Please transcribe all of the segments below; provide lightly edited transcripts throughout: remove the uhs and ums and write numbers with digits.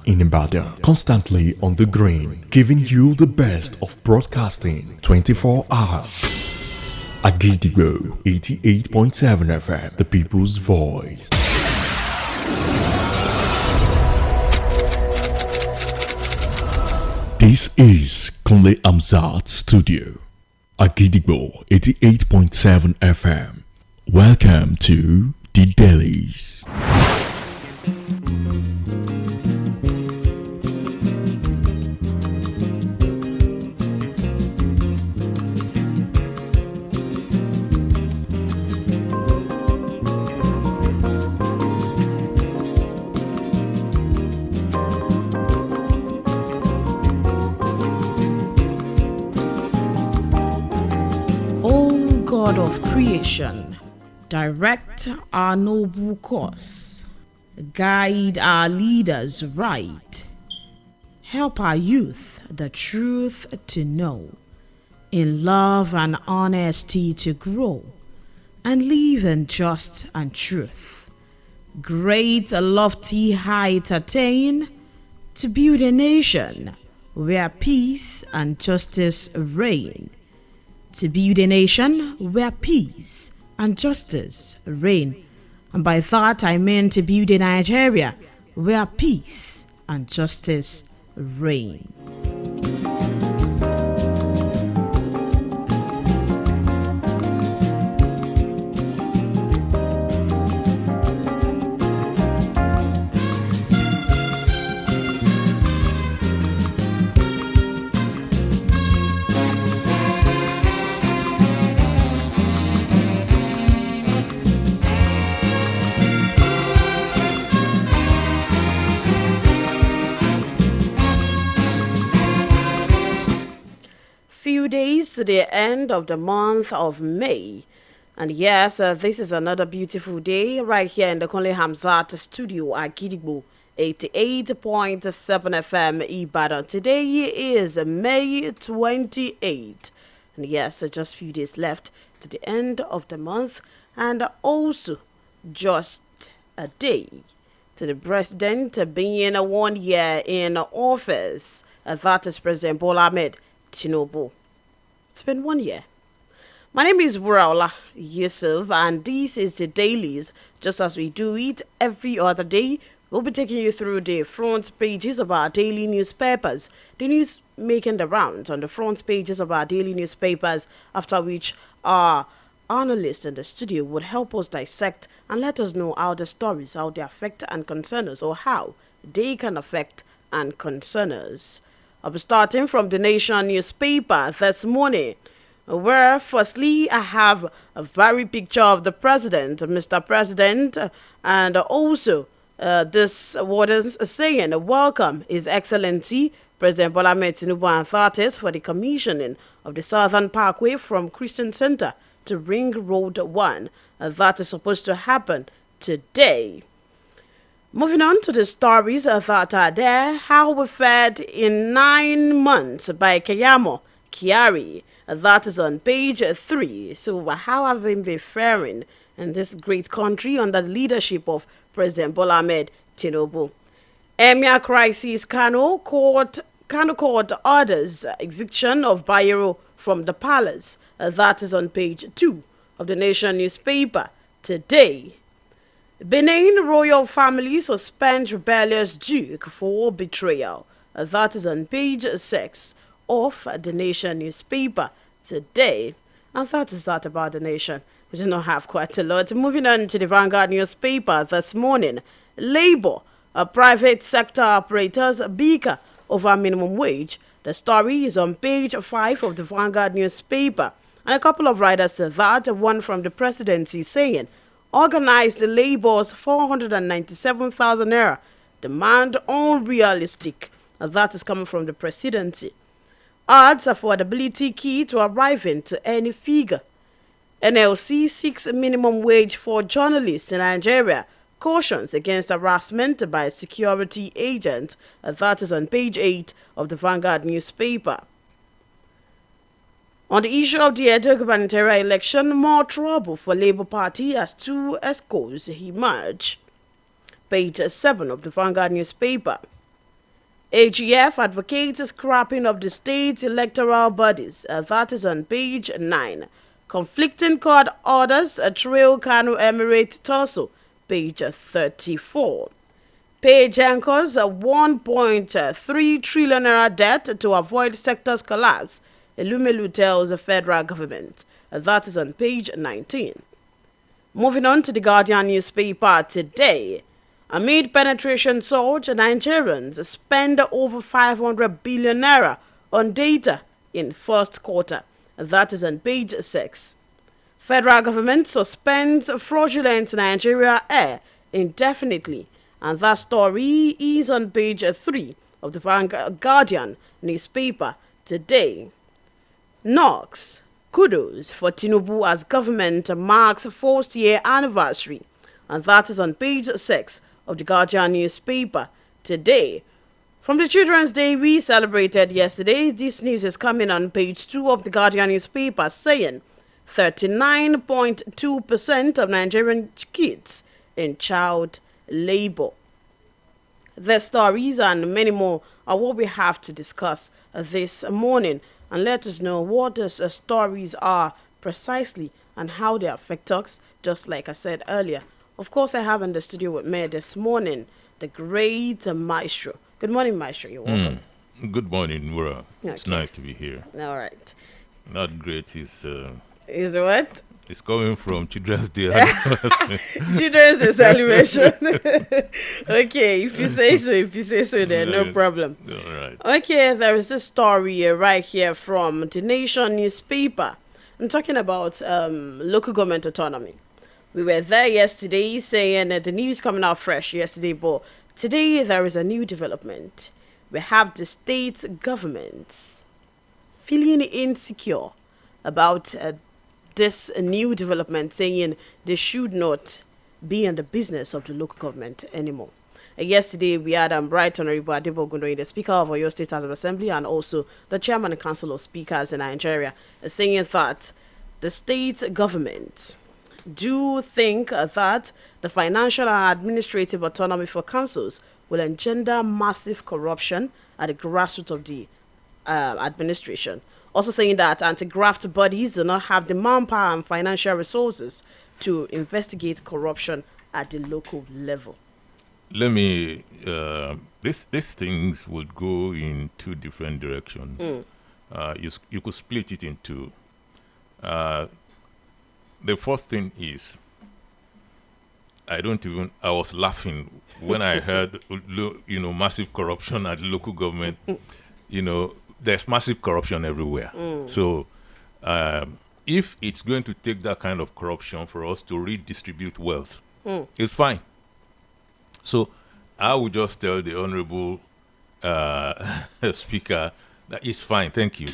in Ibadan, constantly on the green, giving you the best of broadcasting 24 hours. OGIDI 88.7 FM, the people's voice. This is Kunle Amzat Studio. OGIDI 88.7 FM. Welcome to the Dailies. God of creation, direct our noble course, guide our leaders right, help our youth the truth to know, in love and honesty to grow, and live in just and truth. Great lofty height attain, to build a nation where peace and justice reign. To build a nation where peace and justice reign. And by that I mean to build a Nigeria where peace and justice reign. Few days to the end of the month of May, and yes, this is another beautiful day right here in the Kunle Hamzat studio at OGIDI 88.7 FM Ibadan. Today is May 28th, and yes, just a few days left to the end of the month, and also just a day to the president being 1 year in office. That is President Bola Ahmed Tinubu. It's been 1 year. My name is Buraola Yusuf, and this is the Dailies. Just as we do it every other day, we'll be taking you through the front pages of our daily newspapers. The news making the rounds on the front pages of our daily newspapers, after which our analyst in the studio would help us dissect and let us know how the stories, how they affect and concern us, or how they can affect and concern us. I'll be starting from the Nation newspaper this morning, where firstly I have a very picture of the president, Mr. President, and also this what is saying, welcome His Excellency President Bola Ahmed Tinubu and authorities for the commissioning of the Southern Parkway from Christian Center to Ring Road 1. That is supposed to happen today. Moving on to the stories that are there, how we fared in 9 months by G.R.A. That is on page 3. So how have we been faring in this great country under the leadership of President Bola Ahmed Tinubu? Emir crisis, Kano court orders eviction of Bayero from the palace. That is on page 2 of the Nation newspaper today. Benin royal family suspend rebellious Duke for betrayal. That is on page 6 of the Nation newspaper today. And that is that about the Nation. We do not have quite a lot. Moving on to the Vanguard newspaper this morning. Labour, private sector operators bicker over minimum wage. The story is on page 5 of the Vanguard newspaper. And a couple of writers said that, one from the presidency saying, organized labor's 497,000 naira demand unrealistic. That is coming from the presidency. Adds affordability key to arriving to any figure. NLC seeks minimum wage for journalists in Nigeria. Cautions against harassment by security agents. That is on page 8 of the Vanguard newspaper. On the issue of the Edo gubernatorial election, more trouble for Labour Party as two escorts emerge. Page 7 of the Vanguard newspaper. AGF advocates scrapping of the state electoral bodies. That is on page 9. Conflicting court orders trail Kano Emirate torso. Page 34. Page anchors a 1.3 trillion naira debt to avoid sector's collapse. Elumelu tells the federal government. That is on page 19. Moving on to the Guardian newspaper today. Amid penetration surge, Nigerians spend over 500 billion naira on data in first quarter. That is on page 6. Federal government suspends fraudulent Nigeria Air indefinitely. And that story is on page 3 of the Guardian newspaper today. Knox, kudos for Tinubu as government marks 4th year anniversary. And that is on page 6 of the Guardian newspaper today. From the Children's Day we celebrated yesterday, this news is coming on page 2 of the Guardian newspaper saying 39.2% of Nigerian kids in child labor. The stories and many more are what we have to discuss this morning, and let us know what these stories are precisely and how they affect us, just like I said earlier. Of course, I have in the studio with me this morning the great Maestro. Good morning, Maestro. You're welcome. Good morning, Nura. It's Okay. nice to be here. All right. Not great is Is what? it's coming from Children's Day. Children's Day celebration. Okay, if you say so, then no Right. problem. All right. Okay, there is a story right here from the Nation newspaper. I'm talking about local government autonomy. We were there yesterday saying that the news coming out fresh yesterday, but today there is a new development. We have the state governments feeling insecure about this new development, saying they should not be in the business of the local government anymore. Yesterday, we had Bright Honorable Adebo Ogundoyin, the Speaker of Oyo State House of Assembly, and also the Chairman and Council of Speakers in Nigeria, saying that the state government do think that the financial and administrative autonomy for councils will engender massive corruption at the grassroots of the administration. Also saying that anti-graft bodies do not have the manpower and financial resources to investigate corruption at the local level. Let me. These things would go in two different directions. You could split it in two. The first thing is, I was laughing when I heard, massive corruption at local government. There's massive corruption everywhere. So, if it's going to take that kind of corruption for us to redistribute wealth, it's fine. So, I would just tell the Honorable Speaker that it's fine, thank you.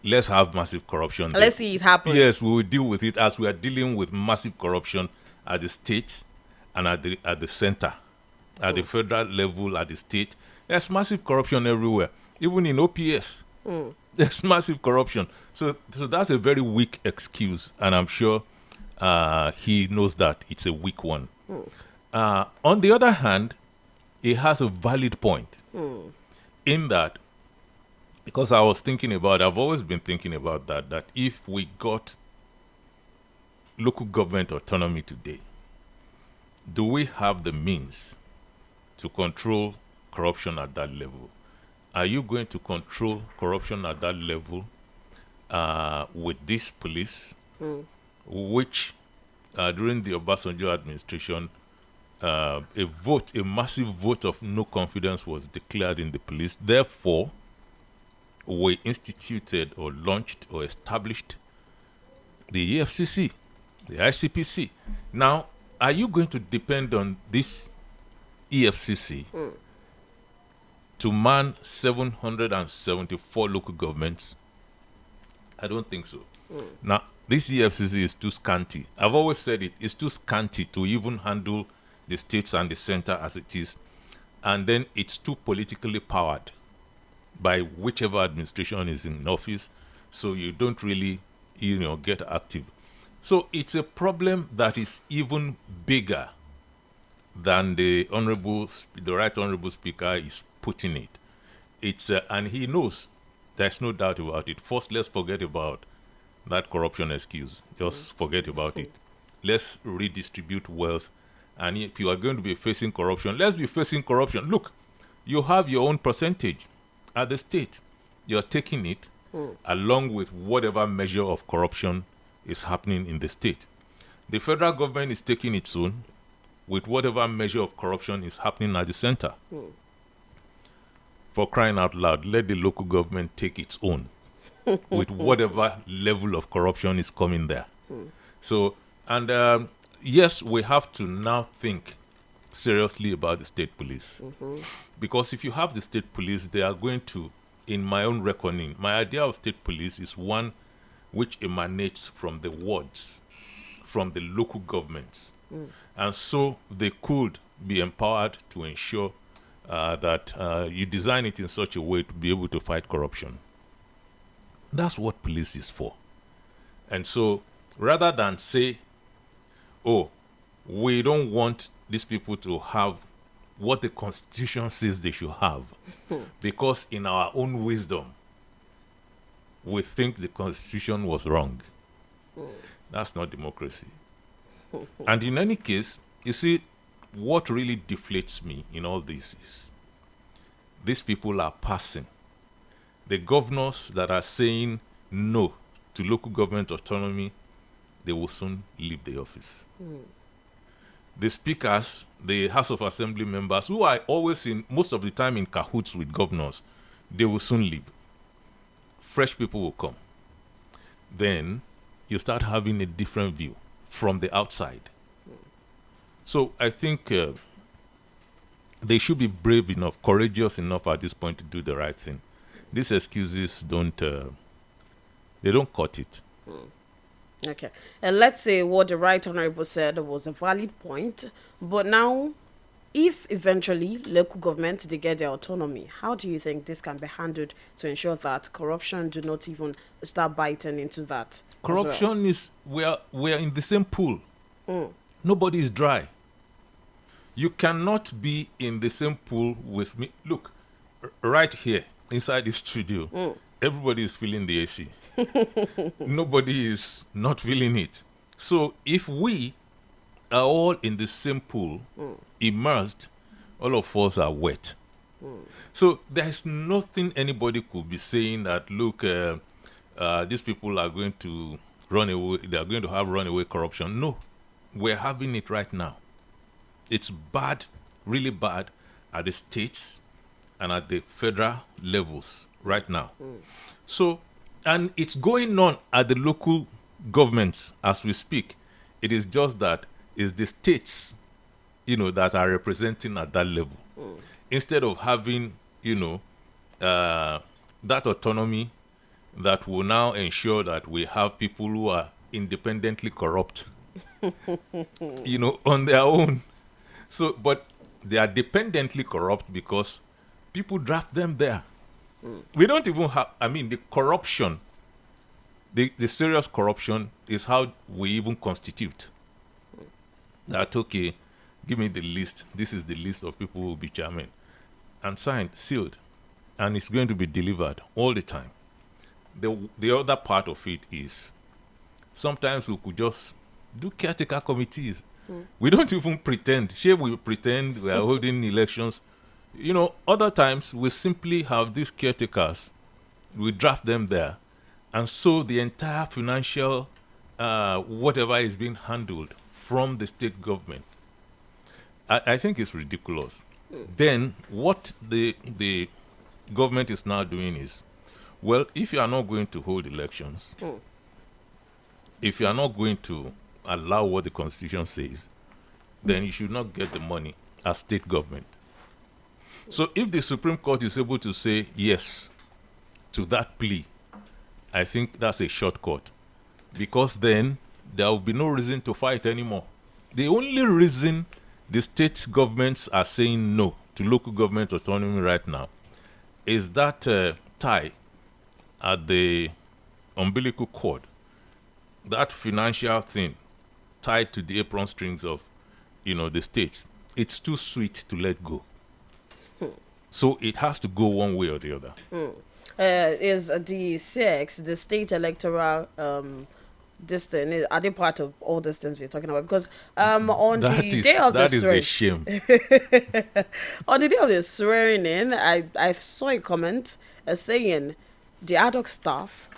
Let's have massive corruption. Let's see it happen. Yes, we will deal with it as we are dealing with massive corruption at the state and at the center, at the federal level, at the state. There's massive corruption everywhere, even in OPS. There's massive corruption. So that's a very weak excuse, and I'm sure he knows that it's a weak one. On the other hand, he has a valid point in that, because I've always been thinking about that if we got local government autonomy today, do we have the means to control corruption at that level? Are you going to control corruption at that level with this police, which during the Obasanjo administration, a massive vote of no confidence was declared in the police. Therefore, we instituted or launched or established the EFCC, the ICPC. Now, are you going to depend on this EFCC to man 774 local governments? I don't think so. Now, this EFCC is too scanty. I've always said it's too scanty to even handle the states and the center as it is. And then it's too politically powered by whichever administration is in office, so you don't really, get active. So it's a problem that is even bigger than the Right Honorable Speaker is putting it. it's and he knows. There's no doubt about it. First, let's forget about that corruption excuse. Just forget about it. Let's redistribute wealth. And if you are going to be facing corruption, let's be facing corruption. Look, you have your own percentage at the state. You're taking it along with whatever measure of corruption is happening in the state. The federal government is taking its own with whatever measure of corruption is happening at the center. For crying out loud, let the local government take its own with whatever level of corruption is coming there. So, and yes, we have to now think seriously about the state police. Because if you have the state police, they are going to, in my own reckoning, my idea of state police is one which emanates from the wards, from the local governments. And so they could be empowered to ensure that you design it in such a way to be able to fight corruption. That's what police is for. And so rather than say, oh, we don't want these people to have what the Constitution says they should have, because in our own wisdom, we think the Constitution was wrong. That's not democracy. And in any case, you see, what really deflates me in all this is these people are passing. The governors that are saying no to local government autonomy, they will soon leave the office. The speakers, the House of Assembly members, who are always most of the time in cahoots with governors, they will soon leave. Fresh people will come. Then you start having a different view from the outside. So I think they should be brave enough, courageous enough at this point to do the right thing. These excuses they don't cut it. Okay. And let's say what the Right Honorable said was a valid point. But now, if eventually local government, they get their autonomy, how do you think this can be handled to ensure that corruption do not even start biting into that? Corruption is, we are in the same pool. Nobody is dry. You cannot be in the same pool with me. Look, right here, inside this studio, everybody is feeling the AC. Nobody is not feeling it. So if we are all in the same pool, immersed, all of us are wet. So there's nothing anybody could be saying that, look, these people are going to run away, they are going to have runaway corruption. No, we're having it right now. It's bad, really bad, at the states and at the federal levels right now. So, and it's going on at the local governments as we speak. It is just that it's the states, that are representing at that level. Instead of having, that autonomy that will now ensure that we have people who are independently corrupt, on their own. So, but they are dependently corrupt because people draft them there. We don't even have, the corruption, the serious corruption is how we even constitute. That, okay, give me the list. This is the list of people who will be chairman. And signed, sealed. And it's going to be delivered all the time. The other part of it is sometimes we could just do caretaker committees. We don't even pretend. Sure, we pretend we are holding elections. Other times we simply have these caretakers. We draft them there. And so the entire financial, whatever is being handled from the state government, I think it's ridiculous. Then what the government is now doing is, well, if you are not going to hold elections, if you are not going to allow what the Constitution says, then you should not get the money as state government. So if the Supreme Court is able to say yes to that plea, I think that's a shortcut, because then there will be no reason to fight anymore. The only reason the state governments are saying no to local government autonomy right now is that tie at the umbilical cord, that financial thing tied to the apron strings of, the states. It's too sweet to let go. So it has to go one way or the other. Is the six, the state electoral this thing, are they part of all these things you're talking about? Because on the day of the That is a swearing, shame. on the day of the swearing in, I saw a comment saying the ad hoc staff,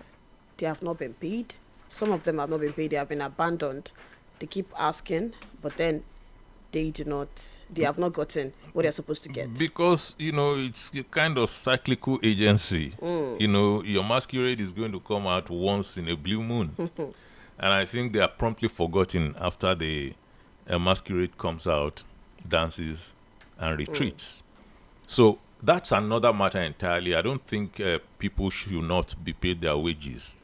they have not been paid. Some of them have not been paid. They have been abandoned. They keep asking, but then they have not gotten what they're supposed to get. Because, it's a kind of cyclical agency. Your masquerade is going to come out once in a blue moon. And I think they are promptly forgotten after the masquerade comes out, dances, and retreats. So that's another matter entirely. I don't think people should not be paid their wages,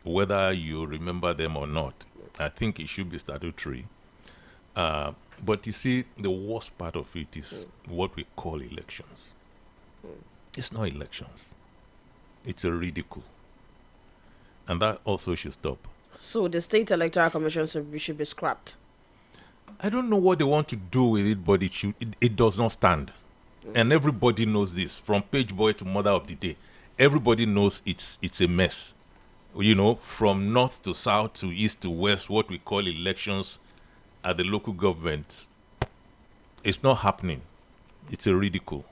whether you remember them or not. I think it should be statutory. But you see, the worst part of it is what we call elections. It's not elections. It's a ridicule. And that also should stop. So the State Electoral Commission should be scrapped. I don't know what they want to do with it, but it does not stand. And everybody knows this, from page boy to mother of the day. Everybody knows it's a mess. From north to south to east to west, what we call elections at the local government, it's not happening. It's a ridicule.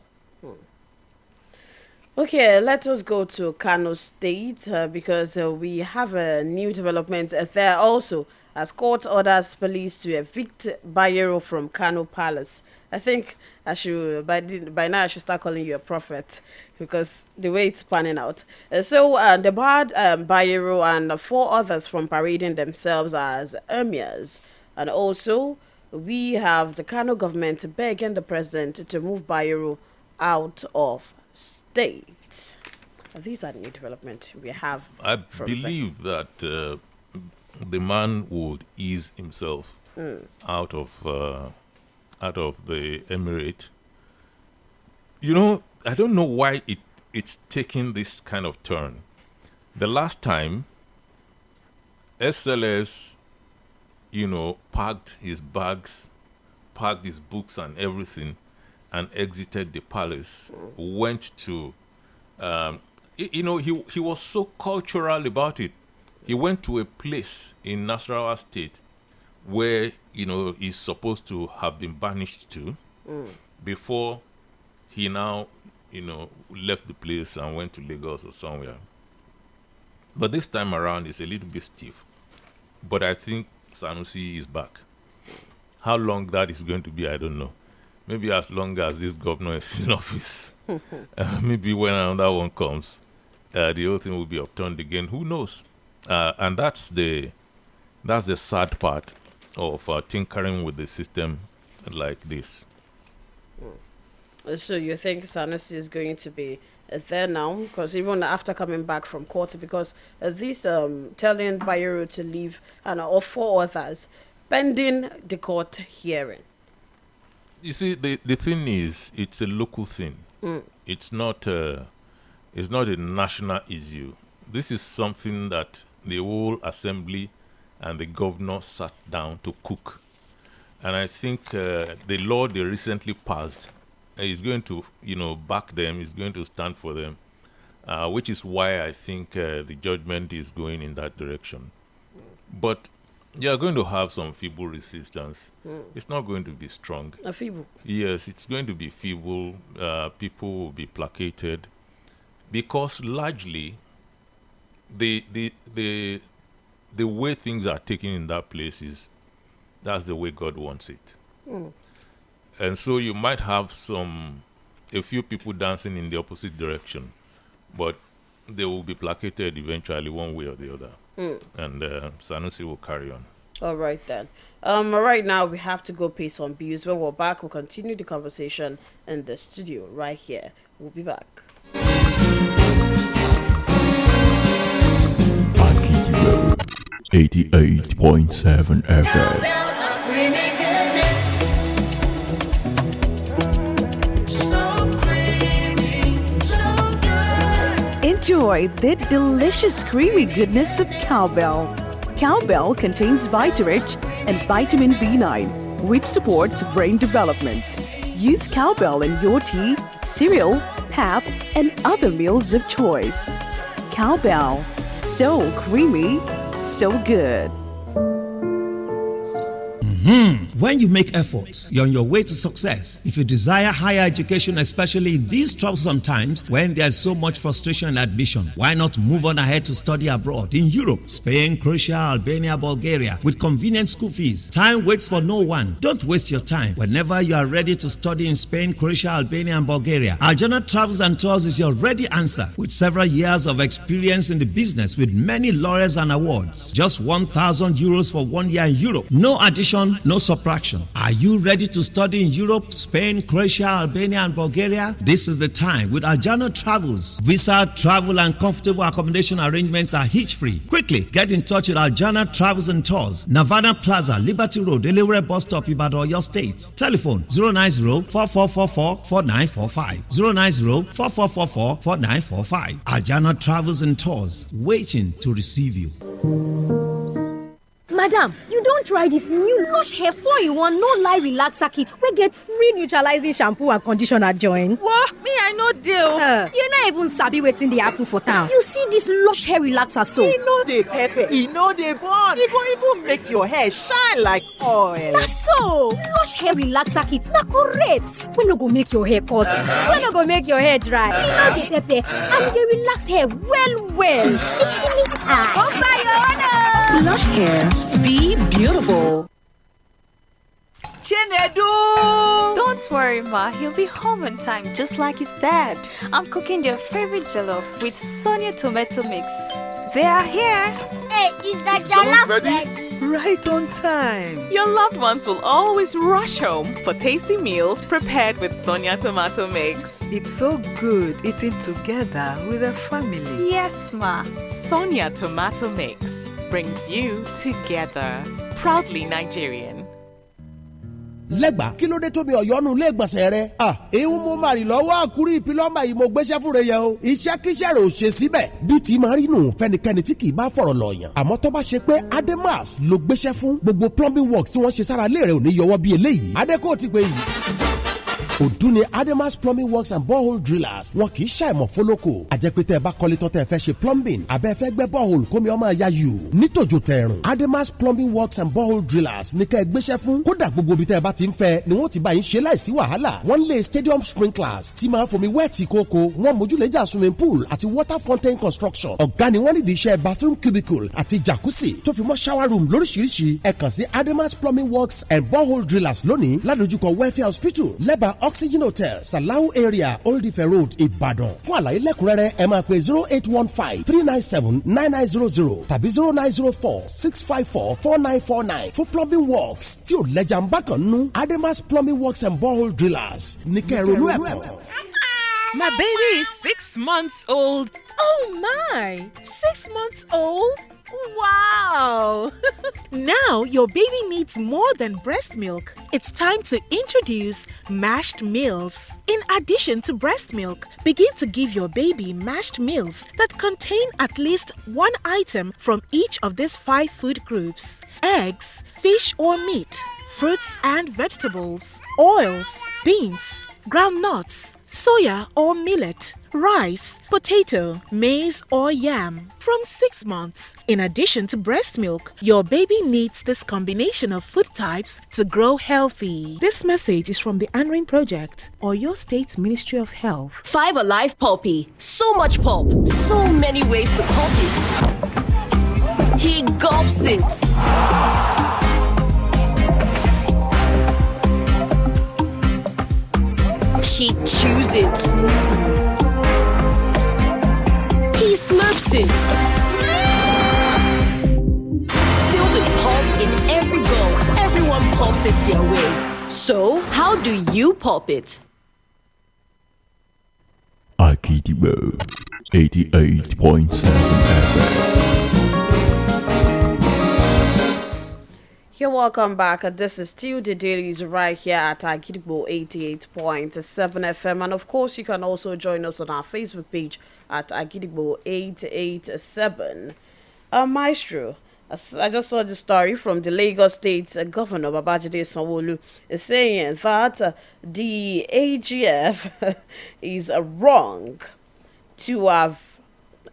Okay, let us go to Kano State because we have a new development there also, as court orders police to evict Bayero from Kano Palace. I think I should by now I should start calling you a prophet, because the way it's panning out. So they barred Bayero and 4 others from parading themselves as emirs. And also, we have the Kano government begging the president to move Bayero out of state. These are the new developments we have. I believe that the man would ease himself out of the emirate. I don't know why it's taking this kind of turn. The last time, SLS, packed his bags, packed his books and everything, and exited the palace. Went to, he was so cultural about it. He went to a place in Nasarawa State where, he's supposed to have been banished to before he now, left the place and went to Lagos or somewhere. But this time around, it's a little bit stiff. But I think Sanusi is back. How long that is going to be, I don't know. Maybe as long as this governor is in office. Maybe when another one comes, the whole thing will be upturned again. Who knows? And that's the sad part of tinkering with the system like this. So you think Sanusi is going to be there now? Because even after coming back from court, because this telling Bayero to leave and or 4 others pending the court hearing. You see, the thing is, it's a local thing. It's not a national issue. This is something that the whole assembly and the governor sat down to cook. And I think the law they recently passed is going to, back them, is going to stand for them, which is why I think the judgment is going in that direction. But you are going to have some feeble resistance. It's not going to be strong. A feeble? Yes, it's going to be feeble. People will be placated because largely the way things are taken in that place that's the way God wants it. And so you might have a few people dancing in the opposite direction, but they will be placated eventually one way or the other. And Sanusi will carry on. All right, then. Right now, we have to go pay some bills. When we're back, we'll continue the conversation in the studio right here. We'll be back. 88.7 FM. Enjoy the delicious creamy goodness of cowbell. Cowbell contains Vitarich and vitamin B9, which supports brain development. Use cowbell in your tea cereal, pap, and other meals of choice. Cowbell, so creamy, so good. When you make efforts, you're on your way to success. If you desire higher education, especially in these troublesome times when there's so much frustration in admission, why not move on ahead to study abroad in Europe, Spain, Croatia, Albania, Bulgaria, with convenient school fees? Time waits for no one. Don't waste your time. Whenever you are ready to study in Spain, Croatia, Albania, and Bulgaria, Aljana Travels and Tours is your ready answer. With several years of experience in the business with many laurels and awards. Just 1,000 euros for 1 year in Europe. No addition, no subtraction. Are you ready to study in Europe, Spain, Croatia, Albania, and Bulgaria? This is the time with Aljana Travels. Visa, travel, and comfortable accommodation arrangements are hitch-free. Quickly, get in touch with Aljana Travels and Tours, Navana Plaza, Liberty Road, Delaware Bus Stop, Ibadan, your state. Telephone 090-4444-4945. 090-4444-4945. Aljana Travels and Tours, waiting to receive you. Madam, you don't try this new Lush Hair 4-in-1 no lie relaxer kit. We get free neutralizing shampoo and conditioner join. What? Me, I no deal. You not even sabi wetin dey happen for town. You see this Lush Hair relaxer so? E no dey pepper, e no dey burn. E go even make your hair shine like oil. Na so, Lush Hair relaxer kit na correct. We no go make your hair cut. We no go make your hair dry. E no dey pepper and e dey relax hair well well. Shikini time. Oh my God. Lush Hair. Be beautiful. Chinedu! Don't worry, Ma. He'll be home on time, just like his dad. I'm cooking their favorite jollof with Sonia tomato mix. They are here. Hey, is that jollof ready? Right on time. Your loved ones will always rush home for tasty meals prepared with Sonia tomato mix. It's so good eating together with a family. Yes, Ma. Sonia tomato mix brings you together. Proudly Nigerian. lẹ́gbàá kí ló dé tóbi ọ̀yọ́nu ilé ìgbọ̀nsẹ̀ rẹ. èyí mo máa rìn lọ́wọ́ àkúrí ìpilọ́mà yìí mo gbéṣẹ́ fúnre yẹn o. iṣẹ́ kíṣẹ́ rẹ̀ ò ṣe síbẹ̀. bí ti máa rí nù fẹ́nikẹ́ni tí kì í bá fọ̀rọ̀ lọ̀yàn. àmọ́ tó bá ṣe pé Ademas ló gbéṣẹ́ fún gbogbo plumbing works tí wọ́n ṣe sára ilé rẹ̀ ò ní yọwọ́ bí eléyìí. adeko ti pé yìí. òdú ni Ademas plumbing works and borehole drillers. wọn kì í ṣàìmọ̀ fólókò. àjẹpẹ́tẹ́ bá kọ́lé tó tẹ́ fẹ́ ṣe plumbing abẹ́ fẹ́ gbẹ́ borehole kómi ọmọ ya yù. nítòjò tẹ̀rùn Ademas plumbing works and borehole drillers ní ká ẹ gbéṣẹ́ fún. kódà gbogbo ibi tẹ́ ẹ bá ti ń fẹ́ ni wọ́n ti bá yín ṣe láìsí wàhálà. wọ́n lé stadium sprinklers tí máa fomi wẹ́ẹ̀tì kókó. wọ́n mójúlẹ́jà swimming pool àti water fountain construction. ọ̀gá ni wọ́n nídìí iṣẹ́ bathroom cubicle àti jacuzzi tó fi mọ́ shower room lóríṣiríṣi. ẹ kàn sí Ademas plumbing works and borehole drillers lónìí ládojúkọ welfare hospital lẹ́bàá oxygen hotel Salau area Old Ife Road Ìbàdàn. fún àlàyé lẹ́kùnrẹ́rẹ́ ẹ máa pè 08153979900 tàbí 0904-654-4949 fún plumbing works tí ò lẹ́jà ń bá kan nú. Ademas plumbing works and borehole drillers ní kẹrìnlú ẹ̀kọ́. My baby is 6 months old. Oh my! 6 months old? Wow! Now your baby needs more than breast milk. It's time to introduce mashed meals. In addition to breast milk, begin to give your baby mashed meals that contain at least one item from each of these 5 food groups: eggs, fish or meat, fruits and vegetables, oils, beans, groundnuts, soya or millet, rice, potato, maize or yam. From 6 months. In addition to breast milk, your baby needs this combination of food types to grow healthy. This message is from the Anring Project or your state's Ministry of Health. 5 Alive Pulpy. So much pulp. So many ways to pulp it. He gulps it. She chews it. He slurps it. Filled with pulp in every bowl, everyone pulps it their way. So, how do you pulp it? OGIDI 88.7 FM. You're welcome back. This is still the dailies right here at OGIDI 88.7 FM. And of course, you can also join us on our Facebook page at OGIDI 887. Maestro, I just saw the story from the Lagos State Governor Babajide Sanwo-Olu saying that the AGF is wrong to have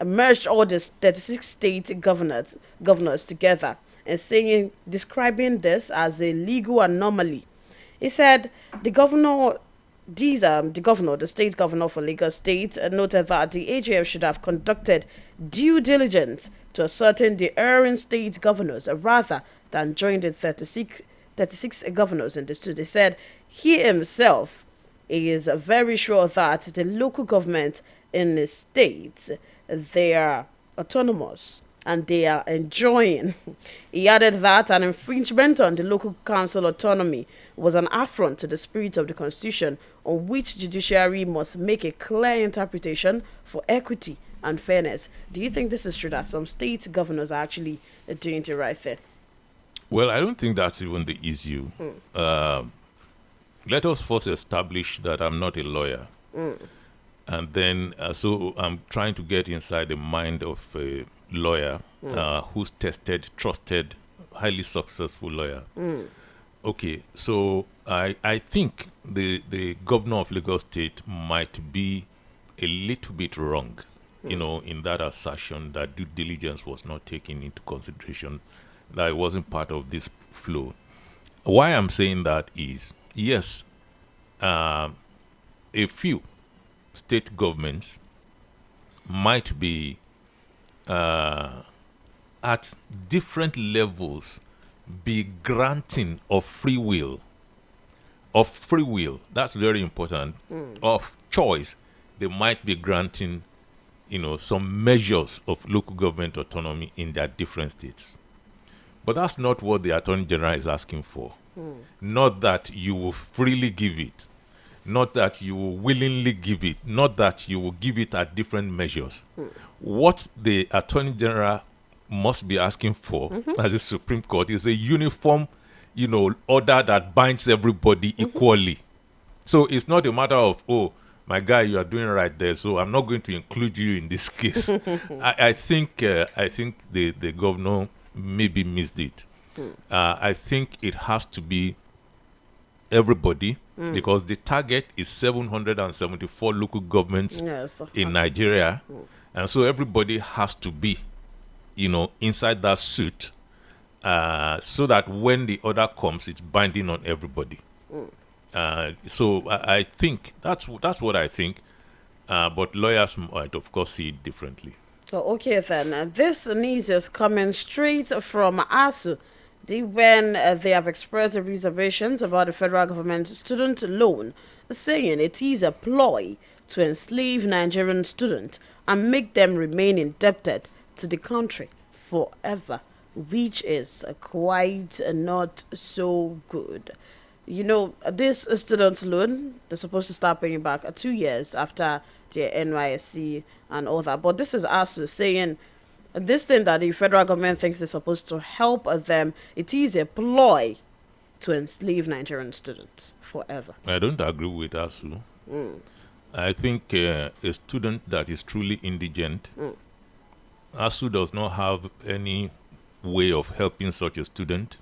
merged all the 36 state governors together, and describing this as a legal anomaly. He said the governor, the state governor for Lagos State, noted that the AGF should have conducted due diligence to ascertain the erring state governors rather than join the 36 governors in the state. They said he himself is very sure that the local government in the state, they are autonomous and they are enjoying. He added that an infringement on the local council autonomy was an affront to the spirit of the constitution, on which judiciary must make a clear interpretation for equity and fairness. Do you think this is true, that some state governors are actually doing it right there? Well, I don't think that's even the issue. Let us first establish that I'm not a lawyer. And then, so I'm trying to get inside the mind of a lawyer who's tested, trusted, highly successful lawyer. Okay, so I think the governor of Lagos State might be a little bit wrong, in that assertion that due diligence was not taken into consideration, that it wasn't part of this flow. Why I'm saying that is, yes, a few state governments might be at different levels be granting of free will. That's very important. Of choice, they might be granting some measures of local government autonomy in their different states. But that's not what the Attorney General is asking for. Not that you will freely give it, not that you will willingly give it, not that you will give it at different measures. What the Attorney General must be asking for as the Supreme Court is a uniform, order that binds everybody equally. So it's not a matter of, oh, my guy, you are doing right there, so I'm not going to include you in this case. I think the governor maybe missed it. I think it has to be everybody, because the target is 774 local governments in Nigeria, and so everybody has to be, inside that suit, so that when the order comes, it's binding on everybody. So I think that's what I think, but lawyers might, of course, see it differently. So, okay then, this news is coming straight from ASU. When they have expressed their reservations about the federal government student loan, saying it is a ploy to enslave Nigerian students and make them remain indebted to the country forever, which is quite not so good. This student loan, they're supposed to start paying back 2 years after their NYSC and all that. But this is ASU saying this thing that the federal government thinks is supposed to help them, it is a ploy to enslave Nigerian students forever. I don't agree with ASU. I think a student that is truly indigent, ASU does not have any way of helping such a student.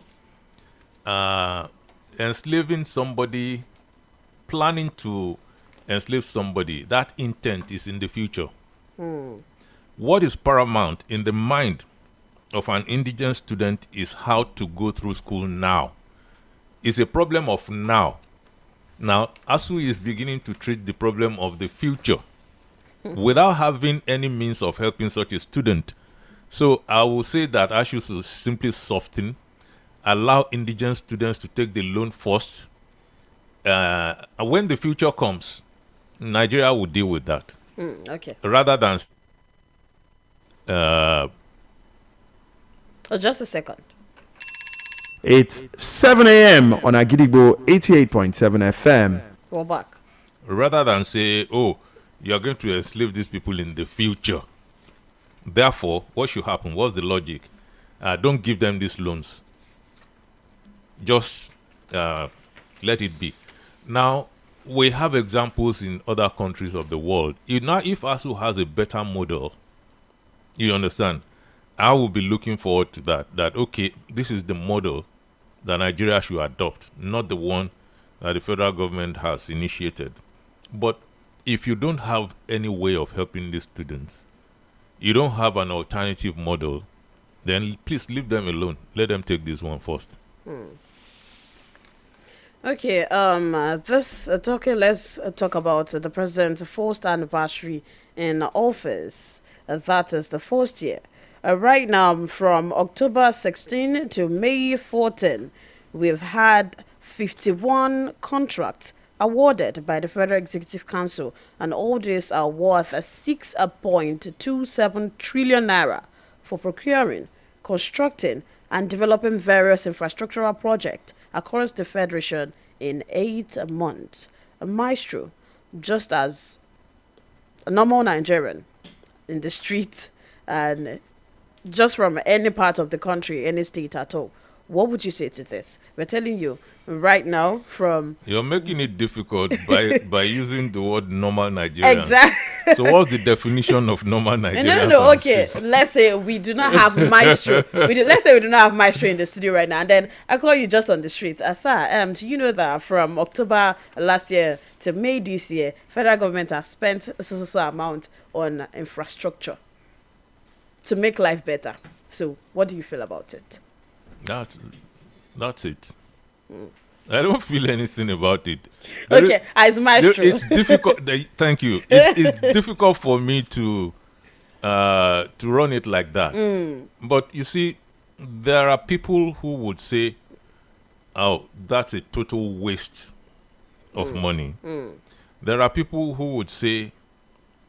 Enslaving somebody, planning to enslave somebody, that intent is in the future. What is paramount in the mind of an indigent student is how to go through school now. It's a problem of now. Now, ASU is beginning to treat the problem of the future without having any means of helping such a student. So I will say that ASU should simply soften, allow indigent students to take the loan first. When the future comes, Nigeria will deal with that. Okay. Rather than... just a second. It's 7 a.m. on Agidigbo 88.7 FM. We're back. Rather than say, oh, you are going to enslave these people in the future. Therefore, what should happen? What's the logic? Don't give them these loans. Just let it be. Now, we have examples in other countries of the world. If ASU has a better model, you understand, I will be looking forward to that. That, okay, this is the model that Nigeria should adopt, not the one that the federal government has initiated. But if you don't have any way of helping these students, you don't have an alternative model, then please leave them alone. Let them take this one first. Okay, let's talk about the president's first anniversary in office. That is the first year. Right now, from October 16 to May 14, we've had 51 contracts awarded by the Federal Executive Council, and all these are worth 6.27 trillion naira for procuring, constructing, and developing various infrastructural projects across the Federation in 8 months. A maestro, just as a normal Nigerian in the street and just from any part of the country, any state at all, what would you say to this? We're telling you right now from... You're making it difficult by using the word normal Nigerian. Exactly. So what's the definition of normal Nigerian? No, okay. Let's say we do not have maestro. Let's say we do not have maestro in the studio right now, and then I call you just on the street. Sir, do you know that from October last year to May this year, federal government has spent a so amount on infrastructure to make life better. So what do you feel about it? That's it. I don't feel anything about it. Okay, as maestro. It's difficult. Thank you. It's difficult for me to run it like that. But you see, there are people who would say, "Oh, that's a total waste of money." There are people who would say,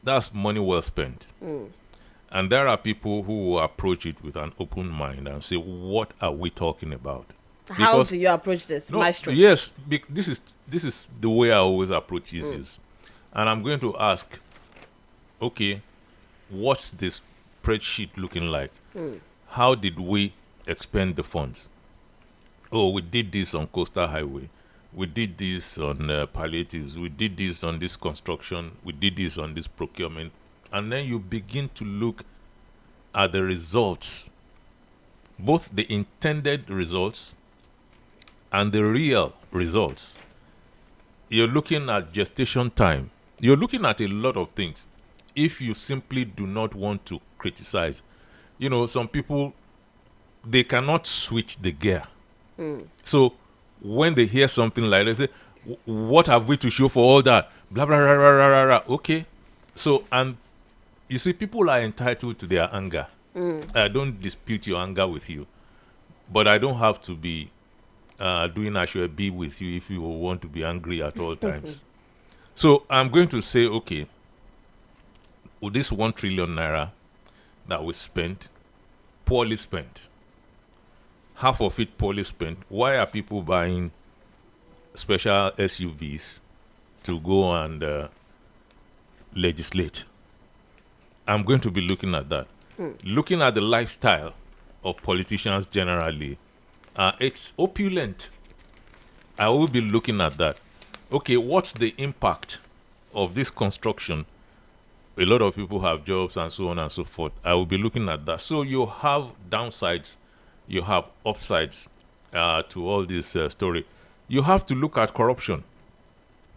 "That's money well spent." And there are people who will approach it with an open mind and say, what are we talking about? How do you approach this, maestro? Yes, this is the way I always approach issues. And I'm going to ask, okay, what's this spreadsheet looking like? How did we expend the funds? Oh, we did this on Coastal Highway. We did this on palliatives. We did this on this construction. We did this on this procurement. And then you begin to look at the results, both the intended results and the real results. You're looking at gestation time. You're looking at a lot of things. If you simply do not want to criticize, some people, they cannot switch the gear. So when they hear something like, they say, what have we to show for all that? Blah, blah, blah, blah, blah, blah. Okay. So, and you see, people are entitled to their anger. I don't dispute your anger with you, but I don't have to be doing I should be with you if you want to be angry at all times. So I'm going to say, okay, with this 1 trillion naira that we spent, poorly spent, half of it poorly spent, why are people buying special SUVs to go and legislate? I'm going to be looking at that. Looking at the lifestyle of politicians generally, it's opulent. I will be looking at that. Okay, what's the impact of this construction? A lot of people have jobs and so on and so forth. I will be looking at that. So you have downsides, you have upsides to all this story. You have to look at corruption.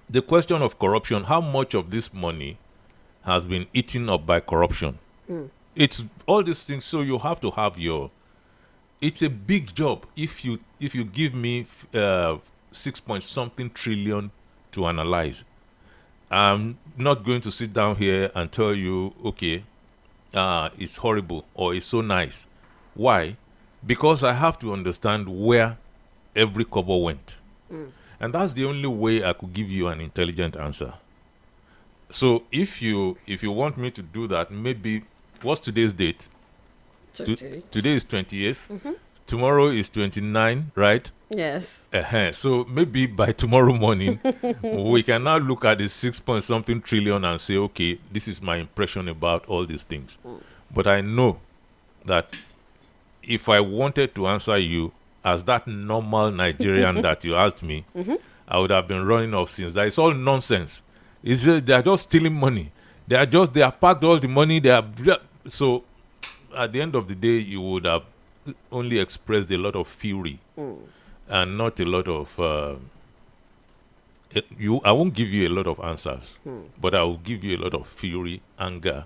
The question of corruption, how much of this money has been eaten up by corruption? It's all these things. So you have to have it's a big job if you give me 6-point-something trillion to analyze. I'm not going to sit down here and tell you, okay, it's horrible or it's so nice. Why? Because I have to understand where every kobo went. And that's the only way I could give you an intelligent answer. So if you want me to do that, maybe, what's today's date? Today is 28th. Tomorrow is 29, right? Yes. So maybe by tomorrow morning, we can now look at the 6-point-something trillion and say, okay, this is my impression about all these things. But I know that if I wanted to answer you as that normal Nigerian that you asked me, I would have been running off since. That is all nonsense. They are just stealing money. They have packed all the money. So at the end of the day, you would have only expressed a lot of fury and not a lot of. I won't give you a lot of answers, but I will give you a lot of fury, anger.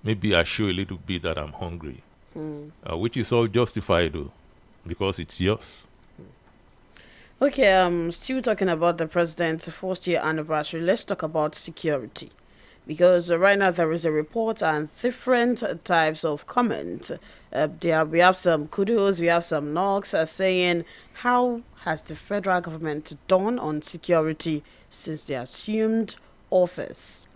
Maybe I show a little bit that I'm hungry, which is all justified, though, because it's yours. Okay, still talking about the president's first year anniversary. Let's talk about security. Because right now there is a report and different types of comments. We have some kudos, we have some knocks saying, how has the federal government done on security since they assumed office?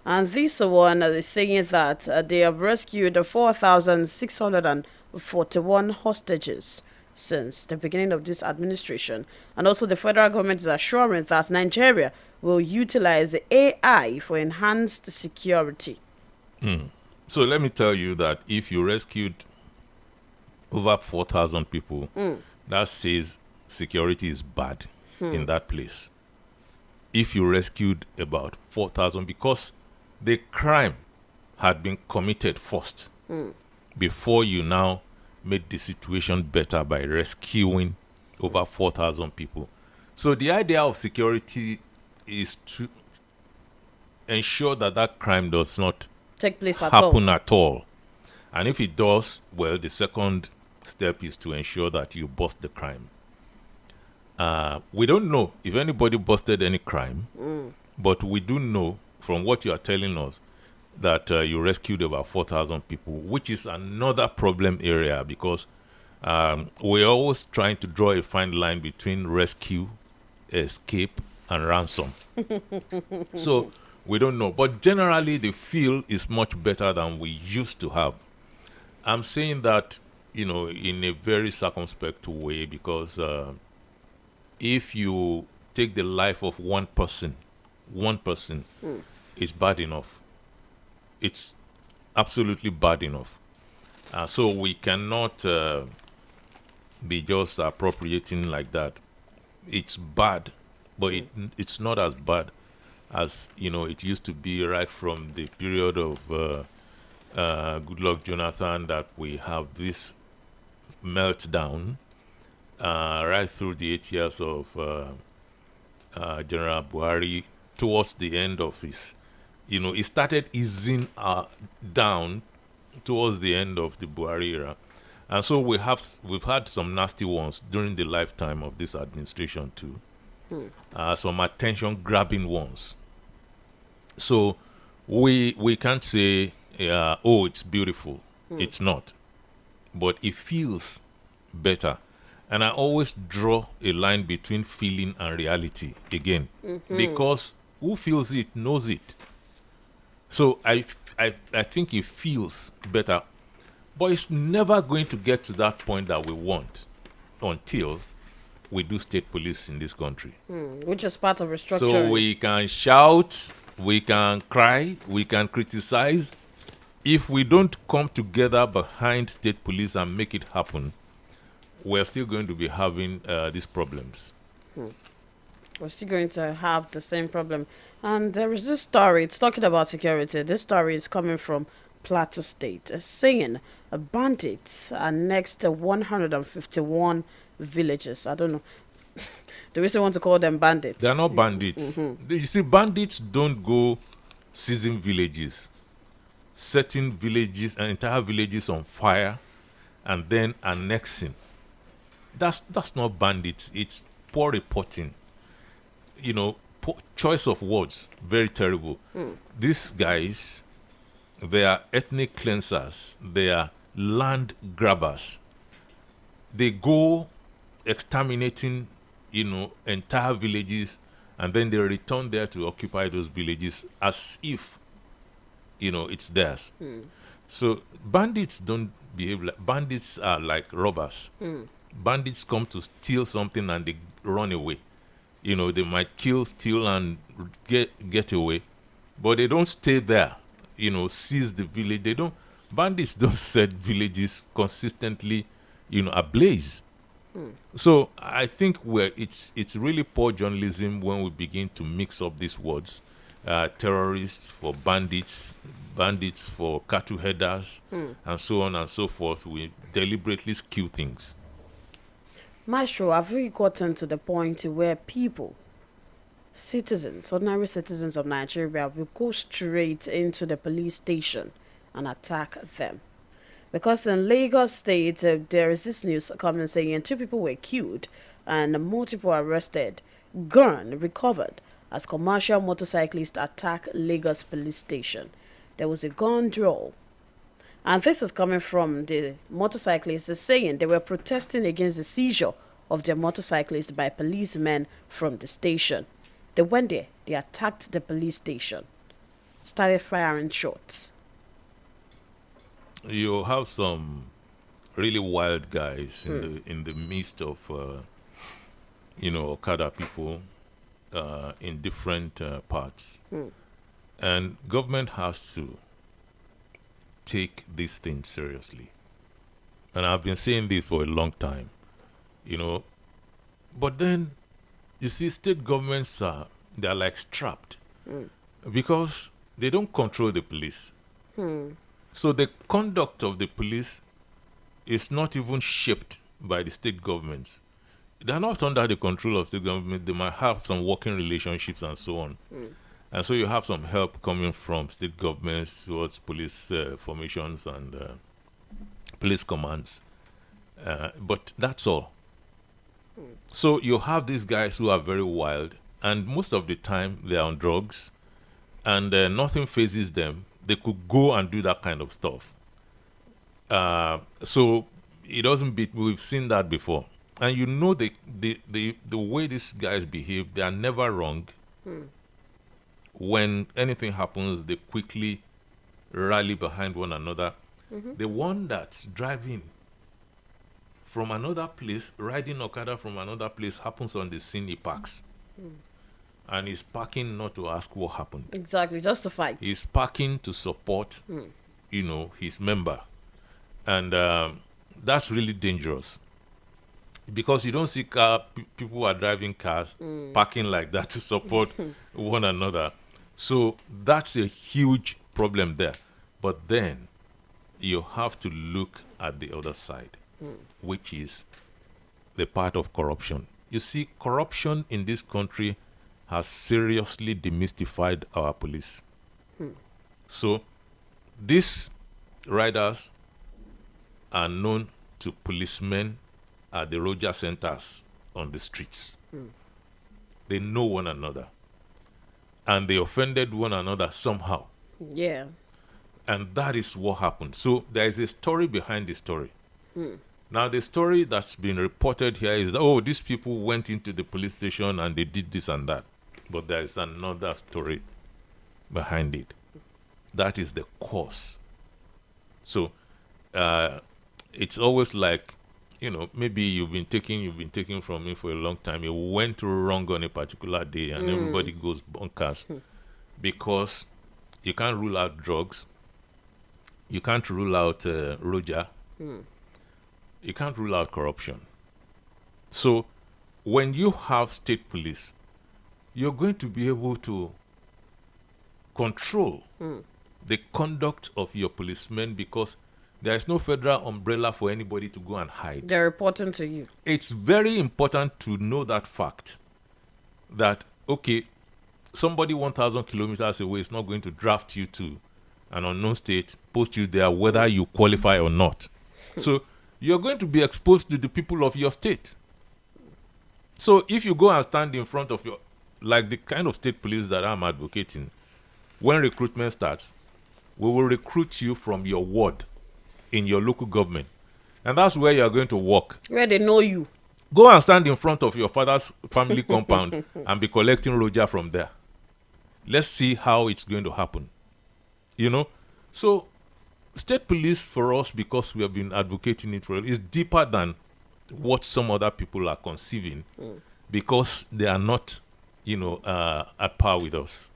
And this one is saying that they have rescued 4,641 hostages since the beginning of this administration. And also the federal government is assuring that Nigeria will utilize AI for enhanced security. So let me tell you that if you rescued over 4,000 people, that says security is bad in that place. If you rescued about 4,000, because the crime had been committed first, before you now made the situation better by rescuing over 4,000 people. So the idea of security is to ensure that that crime does not take place happen at all. And if it does, well, the second step is to ensure that you bust the crime. We don't know if anybody busted any crime, but we do know from what you are telling us that you rescued about 4,000 people, which is another problem area, because we're always trying to draw a fine line between rescue, escape, and ransom. So we don't know. But generally, the feel is much better than we used to have. I'm saying that, in a very circumspect way, because if you take the life of one person is bad enough. It's absolutely bad enough. So we cannot be just appropriating like that. It's bad, but it's not as bad as it used to be right from the period of Goodluck Jonathan, that we have this meltdown right through the 8 years of General Buhari. Towards the end of his, it started easing down towards the end of the Buhari era, and so we've had some nasty ones during the lifetime of this administration too. Some attention-grabbing ones. So we can't say, oh, it's beautiful. It's not, but it feels better. And I always draw a line between feeling and reality again, because who feels it knows it. So I think it feels better, but it's never going to get to that point that we want until we do state police in this country. Which is part of restructuring. So we can shout, we can cry, we can criticize. If we don't come together behind state police and make it happen, we're still going to be having these problems. We're still going to have the same problem. And there is this story, it's talking about security. This story is coming from Plateau State, saying bandits annexed 151 villages. I don't know. Do we still want to call them bandits? They're not bandits. You see, bandits don't go seizing villages, setting villages and entire villages on fire, and then annexing. That's not bandits. It's poor reporting. Choice of words, very terrible. These guys, they are ethnic cleansers. They are land grabbers. They go exterminating, entire villages, and then they return there to occupy those villages as if, it's theirs. So bandits don't behave like bandits. Are like robbers. Bandits come to steal something and they run away. They might kill, steal, and get away, but they don't stay there. Seize the village. Bandits don't set villages consistently, ablaze. So I think it's really poor journalism when we begin to mix up these words terrorists, for bandits for cattle headers, and so on and so forth. We deliberately skew things. Maestro, have we gotten to the point where people, citizens, ordinary citizens of Nigeria, will go straight into the police station and attack them? Because in Lagos State, there is this news coming saying 2 people were killed and multiple arrested. Gun recovered as commercial motorcyclists attack Lagos police station. There was a gun draw. And this is coming from the motorcyclists saying they were protesting against the seizure of their motorcyclists by policemen from the station. They went there, they attacked the police station, started firing shots. You have some really wild guys in the midst of Okada people in different parts. And government has to take these things seriously. And I've been saying this for a long time, But then, you see, state governments they're like strapped because they don't control the police. So the conduct of the police is not even shaped by the state governments. They're not under the control of state government. They might have some working relationships and so on. And so you have some help coming from state governments towards police formations and police commands. But that's all. So you have these guys who are very wild, and most of the time they are on drugs, and nothing phases them. They could go and do that kind of stuff. So it doesn't beat. We've seen that before. And the way these guys behave, they are never wrong. When anything happens, they quickly rally behind one another. The one that's driving from another place, riding Okada from another place, happens on the scene, he parks. And he's parking not to ask what happened. Exactly, just to fight. He's parking to support, his member. And that's really dangerous. Because you don't see people who are driving cars parking like that to support one another. So that's a huge problem there. But then you have to look at the other side, which is the part of corruption. You see, corruption in this country has seriously demystified our police. So these riders are known to policemen at the Roger centers on the streets. They know one another. And they offended one another somehow. Yeah. And that is what happened. So there is a story behind the story. Now, the story that's been reported here is that, these people went into the police station and they did this and that. But there is another story behind it. That is the cause. So it's always like, maybe you've been taking from me for a long time. You went wrong on a particular day and everybody goes bonkers because you can't rule out drugs. You can't rule out Roger. You can't rule out corruption. So when you have state police, you're going to be able to control the conduct of your policemen because there is no federal umbrella for anybody to go and hide. They're reporting to you. It's very important to know that fact. That, somebody 1,000 kilometers away is not going to draft you to an unknown state, post you there, whether you qualify or not. So you're going to be exposed to the people of your state. So if you go and stand in front of like the kind of state police that I'm advocating, when recruitment starts, we will recruit you from your ward in your local government. And that's where you're going to work. Where they know you. Go and stand in front of your father's family compound and be collecting Roger from there. Let's see how it's going to happen. So state police for us, because we have been advocating it for is deeper than what some other people are conceiving because they are not, at par with us.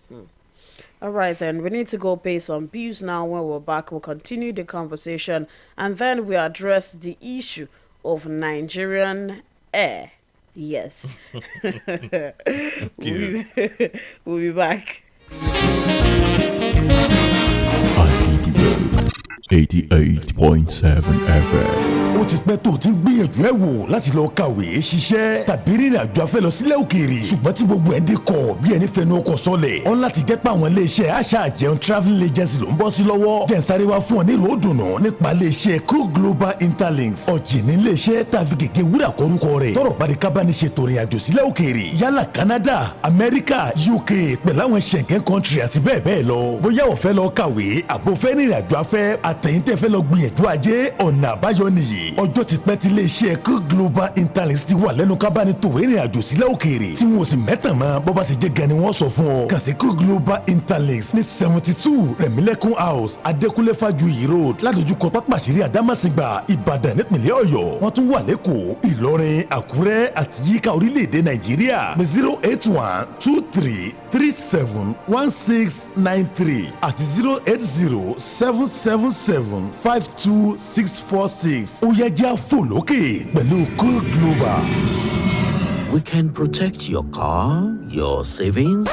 All right, then. We need to go pay some bills now. When we're back, we'll continue the conversation. And then we address the issue of Nigerian air. Yes. We'll be back. Agidi 88.7 FM. Ó ti pẹ́ tó ti ń gbìyànjú ẹ̀ wò láti lọ kàwé ṣiṣẹ́ tàbí rìnrìn àjò afẹ́ lọ sílẹ̀ òkèèrè ṣùgbọ́n tí gbogbo ẹ̀ ń dínkọ̀ bí ẹni fẹnu ọkọ̀ sọlẹ̀ ọ̀n láti jẹ́ pé àwọn iléeṣẹ́ àṣà àjẹun travelling agency ló ń bọ́ sí lọ́wọ́ jẹ́nsáré wá fún ọ ní ìró dùnú nípa iléeṣẹ́ Crew Global Interlinks ọ̀jìn ní iléeṣẹ́ tàbí gègé wúrà kọrúkọ rẹ̀ tọrọ bá di kábàánì ṣètò ìrìn àjò sílẹ̀ òkèèrè yálà Canada America UK pẹ̀lú àwọn Schengen country àti bẹ́ẹ̀ bẹ́ẹ̀ lọ bóyá o fẹ́ lọ kàwé àbò fẹ́ rìnrìn àjò afẹ́ àtẹ̀yìntẹ́ fẹ́ lọ gbìyànjú ajé ọ̀nà àbáyọ nìyí ọjọ́ ti pẹ́ tí iléeṣẹ́ Crew Global Interlinks ti wà lẹ́nu kábàánì tòwé ìrìn àjò sílẹ̀ òkèèrè tí wọn ò sì mẹ́tàn mọ́ bọ́bá sì jẹ́ gan ni wọ́n sọ fún ọ kàn sí Crew Global Interlinks ní 72 Rẹ̀mílẹ́kún House Adékúnlé Fájuyì Road ládojúkọ pápásírí Àdámàsìgbà Ìbàdàn nípìnlẹ̀ Ọ̀yọ́ wọ́n tún wà lẹ́kọ̀ọ́ Ìlọrin Àkúrẹ́ àti yíká orílẹ̀-èdè Nàìjíríà ní 08123371693 àti 08077752646 ó yẹ jẹ́ àfọlókè pẹ̀lú Crew Global. We can protect your car, your savings.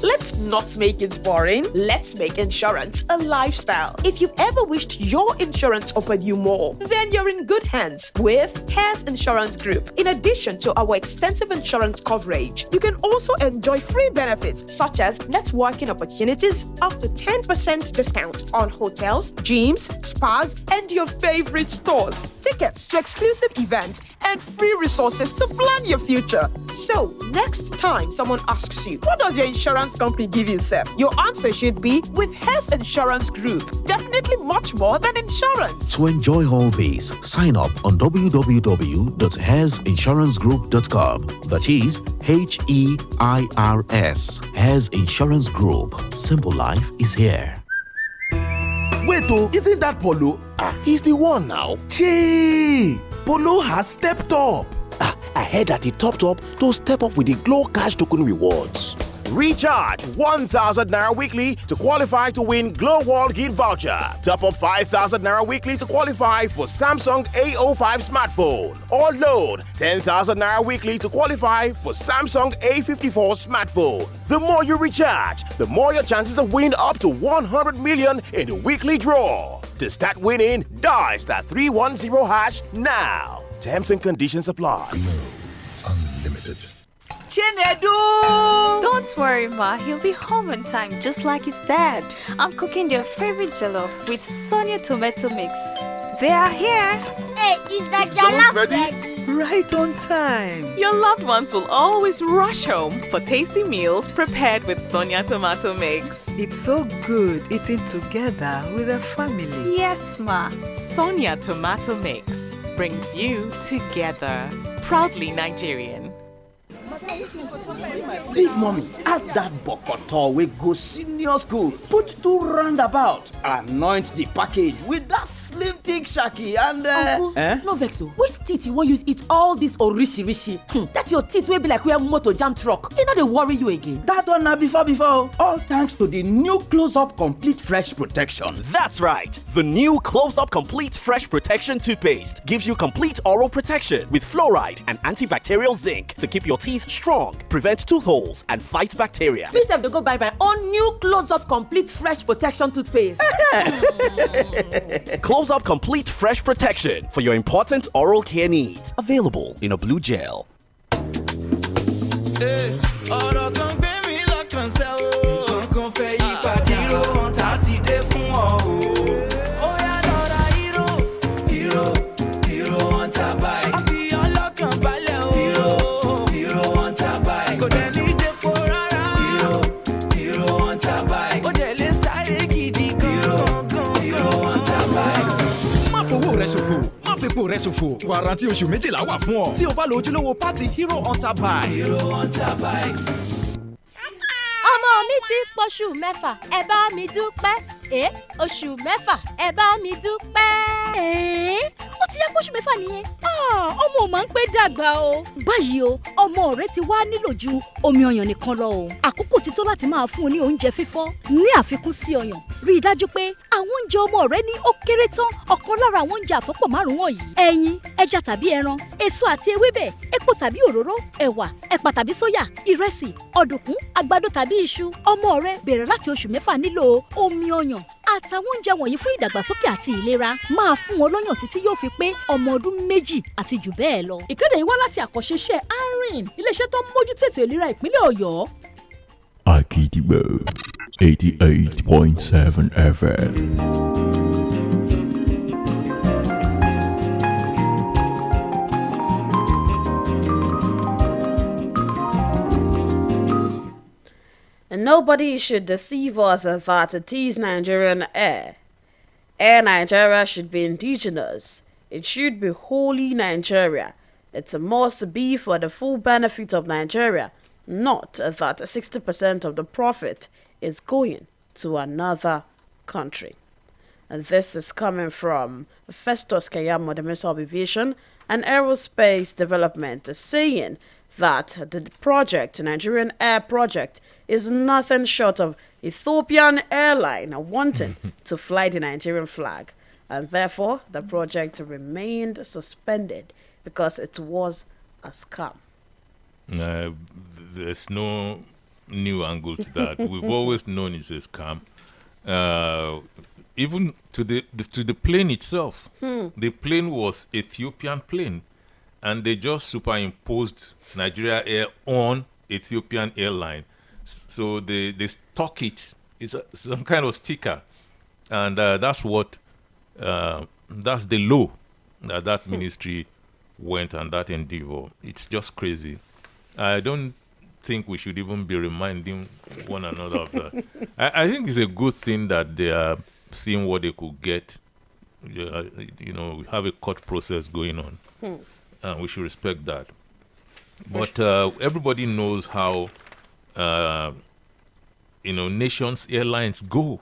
Let's not make it boring. Let's make insurance a lifestyle. If you've ever wished your insurance offered you more, then you're in good hands with G.R.A Insurance Group. In addition to our extensive insurance coverage, you can also enjoy free benefits such as networking opportunities, up to 10% discount on hotels, gyms, spas, and your favorite stores, tickets to exclusive events, and free resources to plan your future. So, next time someone asks you, what does your insurance company give you, sir? Your answer should be with G.R.A Insurance Group. Definitely much more than insurance. To enjoy all these, sign up on www.heirsinsuranceGroup.com. That is HEIRS. Heir's Insurance Group. Simple life is here. Wait, oh, isn't that Polo? He's the one now. Chee! Polo has stepped up. I heard that he topped up to step up with the Glow Cash Token rewards. Recharge 1,000 Naira weekly to qualify to win Glow World Gift Voucher. Top up 5,000 Naira weekly to qualify for Samsung A05 smartphone. Or load 10,000 Naira weekly to qualify for Samsung A54 smartphone. The more you recharge, the more your chances of winning up to 100 million in the weekly draw. To start winning, dial *310# now. Terms and conditions apply. Unlimited. Chinedu! Don't worry, Ma. He'll be home on time, just like his dad. I'm cooking their favorite jollof with Sonia tomato mix. They are here. Hey, is that jollof ready? Right on time. Your loved ones will always rush home for tasty meals prepared with Sonia tomato mix. It's so good eating together with a family. Yes, Ma. Sonia tomato mix brings you together. Proudly Nigerian. Big mommy, add that bokoto wey go senior school, put 2 roundabout, anoint the package with that slim thick shaki and Uncle, no vex o. Which teeth you wan use eat all this orishi? That your teeth wey be like where motor jam truck, e no dey worry you again. That one na before. All thanks to the new Close-Up Complete Fresh Protection. That's right. The new Close-Up Complete Fresh Protection toothpaste gives you complete oral protection with fluoride and antibacterial zinc to keep your teeth strong, prevent tooth holes, and fight bacteria. Me sef dey go buy my own new Close-Up Complete Fresh Protection toothpaste. Close-Up Complete Fresh Protection for your important oral care needs. Available in a blue gel. Má fepo rẹ ṣòfò. Wàrántí oṣù 12 wà fún ọ. Tí o bá lo ojúlówó pátì Hero Hunter Bike. Hero Hunter Bike. Ọmọ mi ti pọ̀ṣù mẹ́fà, ẹ bá mi dúpẹ́. Oṣù mẹ́fà, ẹ bá mi dúpẹ́. Ó ti yá kóṣù mẹ́fà nìyẹn. Ọmọ ò máa ń pẹ́ dàgbà o. Báyìí o, ọmọ rẹ ti wá nílò ju omi ọyàn nìkan lọ o. Àkókò ti tó láti máa fún un ní oúnjẹ fífọ́. Ní àfikún sí ọyàn, rí i dájú pé àwọn oúnjẹ ọmọ rẹ ní ó kéré tán ọ̀kan lára àwọn oúnjẹ àfọ́pọ̀ márùn-ún wọ̀nyí: ẹyin, ẹja tàbí ẹran, èso àti ewébẹ̀, epo tàbí òróró, ẹ̀wà, ẹ̀pà tàbí sóyà, ìrẹsì, ọ̀dùnkún, àgbàdo tàbí iṣu. Ọmọ rẹ bẹ̀rẹ̀ láti oṣù mẹ́fà nílò omi ọyàn àtàwọn oúnjẹ wọ̀nyí fún ìdàgbàsókè àti ìlera. Máa fún wọn lọ́yàn títí yóò fi pé ọmọ ọdún 2 àti jù bẹ́ẹ̀ lọ. Ìkéde yìí wá láti àkànṣe iṣẹ́ ARIN, iléeṣẹ́ tó ń mójútó ètò ìlera ìpínlẹ̀ Ọ̀yọ́. Akidigbo 88.7 FM. And nobody should deceive us that it is Nigerian air. Air Nigeria should be indigenous. It should be wholly Nigeria. It's a must be for the full benefit of Nigeria, not that 60% of the profit is going to another country. And this is coming from Festus Kayamo, the Minister of Aviation and Aerospace Development, saying that the project, Nigerian Air Project, is nothing short of Ethiopian airline wanting to fly the Nigerian flag. And therefore, the project remained suspended because it was a scam. There's no new angle to that. We've always known it's a scam. Even to the plane itself. The plane was Ethiopian plane, and they just superimposed Nigeria Air on Ethiopian airline. So they stock it. It's some kind of sticker, and that's the law that ministry went and that endeavor. It's just crazy. I don't think we should even be reminding one another of that. I think it's a good thing that they are seeing what they could get. We have a court process going on. And we should respect that. But everybody knows how nations' airlines go.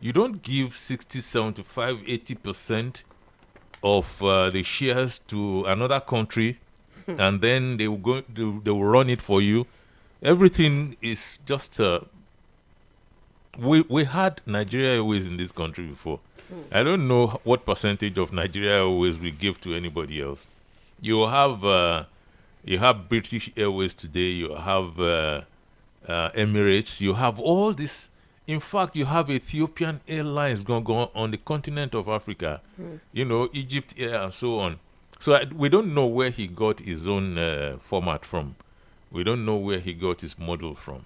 You don't give 60, 75, 80% of the shares to another country, and then they will run it for you. Everything is just. We had Nigeria Airways in this country before. I don't know what percentage of Nigeria Airways we give to anybody else. You have British Airways today. You have Emirates. You have all this. In fact, you have Ethiopian Airlines going on the continent of Africa. Egypt Air and so on. So we don't know where he got his own format from. We don't know where he got his model from.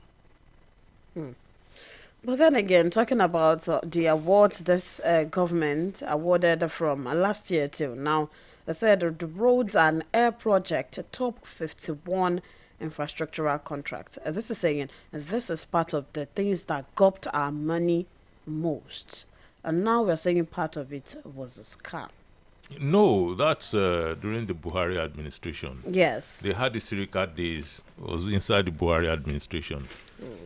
But then again, talking about the awards this government awarded from last year till now, they said the roads and air project top 51 infrastructural contracts. This is saying this is part of the things that gobbled our money most. And now we're saying part of it was a scam. No, that's during the Buhari administration. Yes. They had the Sirika days. It was inside the Buhari administration.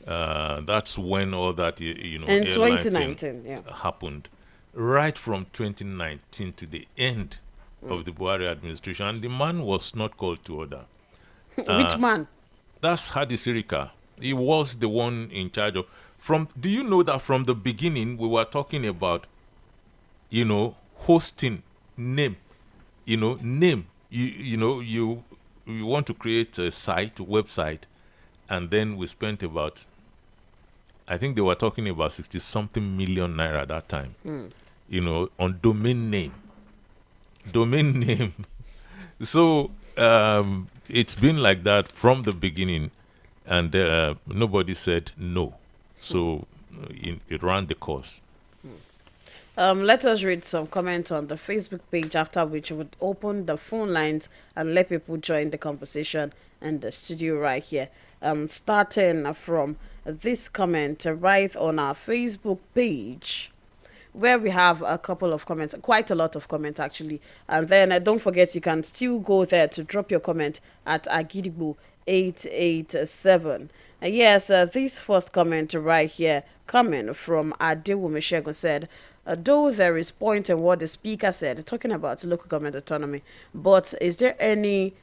That's when all that, in 2019 happened. Right from 2019 to the end of the Buhari administration. And the man was not called to order. Which man? That's Hadi Sirika. He was the one in charge of. Do you know that from the beginning we were talking about, hosting name, name. You want to create a website, and then we spent about, I think they were talking about 60-something million naira at that time, on domain name. So it's been like that from the beginning, and nobody said no. So it ran the course. Let us read some comments on the Facebook page, after which we would open the phone lines and let people join the conversation in the studio right here. Starting from this comment right on our Facebook page, where we have a couple of comments, quite a lot of comments actually. And then don't forget, you can still go there to drop your comment at Agidigbo 887. Yes, this first comment right here coming from Adewumi Shegun said, though there is point in what the speaker said, talking about local government autonomy, but is there any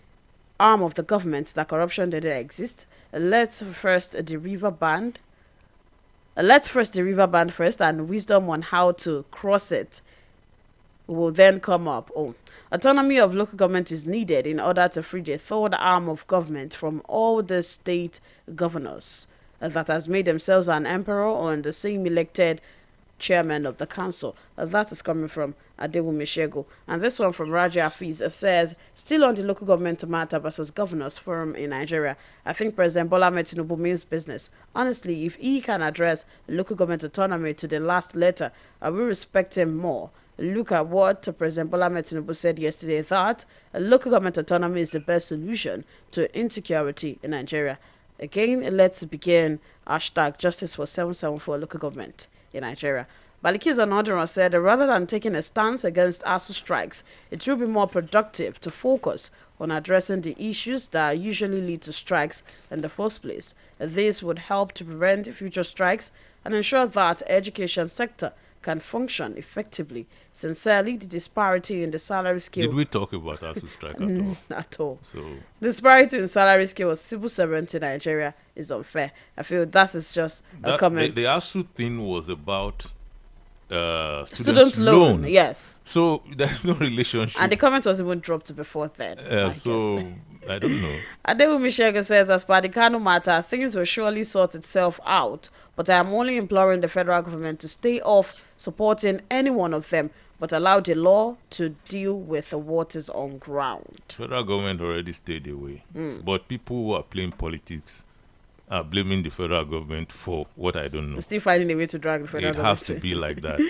arm of the government that corruption didn't exist? Let's first the river band first, and wisdom on how to cross it will then come up. Autonomy of local government is needed in order to free the third arm of government from all the state governors that has made themselves an emperor and the same elected chairman of the council. That is coming from Adewumi Shegun. And this one from Raja Hafiz says, still on the local government matter versus governors forum in Nigeria, I think President Bola Ahmed Tinubu means business. Honestly, if he can address local government autonomy to the last letter, I will respect him more. Look at what President Bola Ahmed Tinubu said yesterday, that local government autonomy is the best solution to insecurity in Nigeria. Again, let's begin. #Justice for 774 local government in Nigeria. Balikiza Nodron said, rather than taking a stance against ASU strikes, it will be more productive to focus on addressing the issues that usually lead to strikes in the first place. This would help to prevent future strikes and ensure that education sector can function effectively. Sincerely, the disparity in the salary scale. Did we talk about ASU strike at all? At all. So disparity in salary scale of civil servants in Nigeria is unfair. I feel that is just a comment. The ASU thing was about student loan. Yes. So there's no relationship. And the comment was even dropped before then. So I don't know. Adewumi Shegun says, as per the Kano matter, things will surely sort itself out, but I am only imploring the federal government to stay off supporting any one of them, but allow the law to deal with the waters on ground. Federal government already stayed away. But people who are playing politics are blaming the federal government for what I don't know. They're still finding a way to drag the federal government. It has to be like that.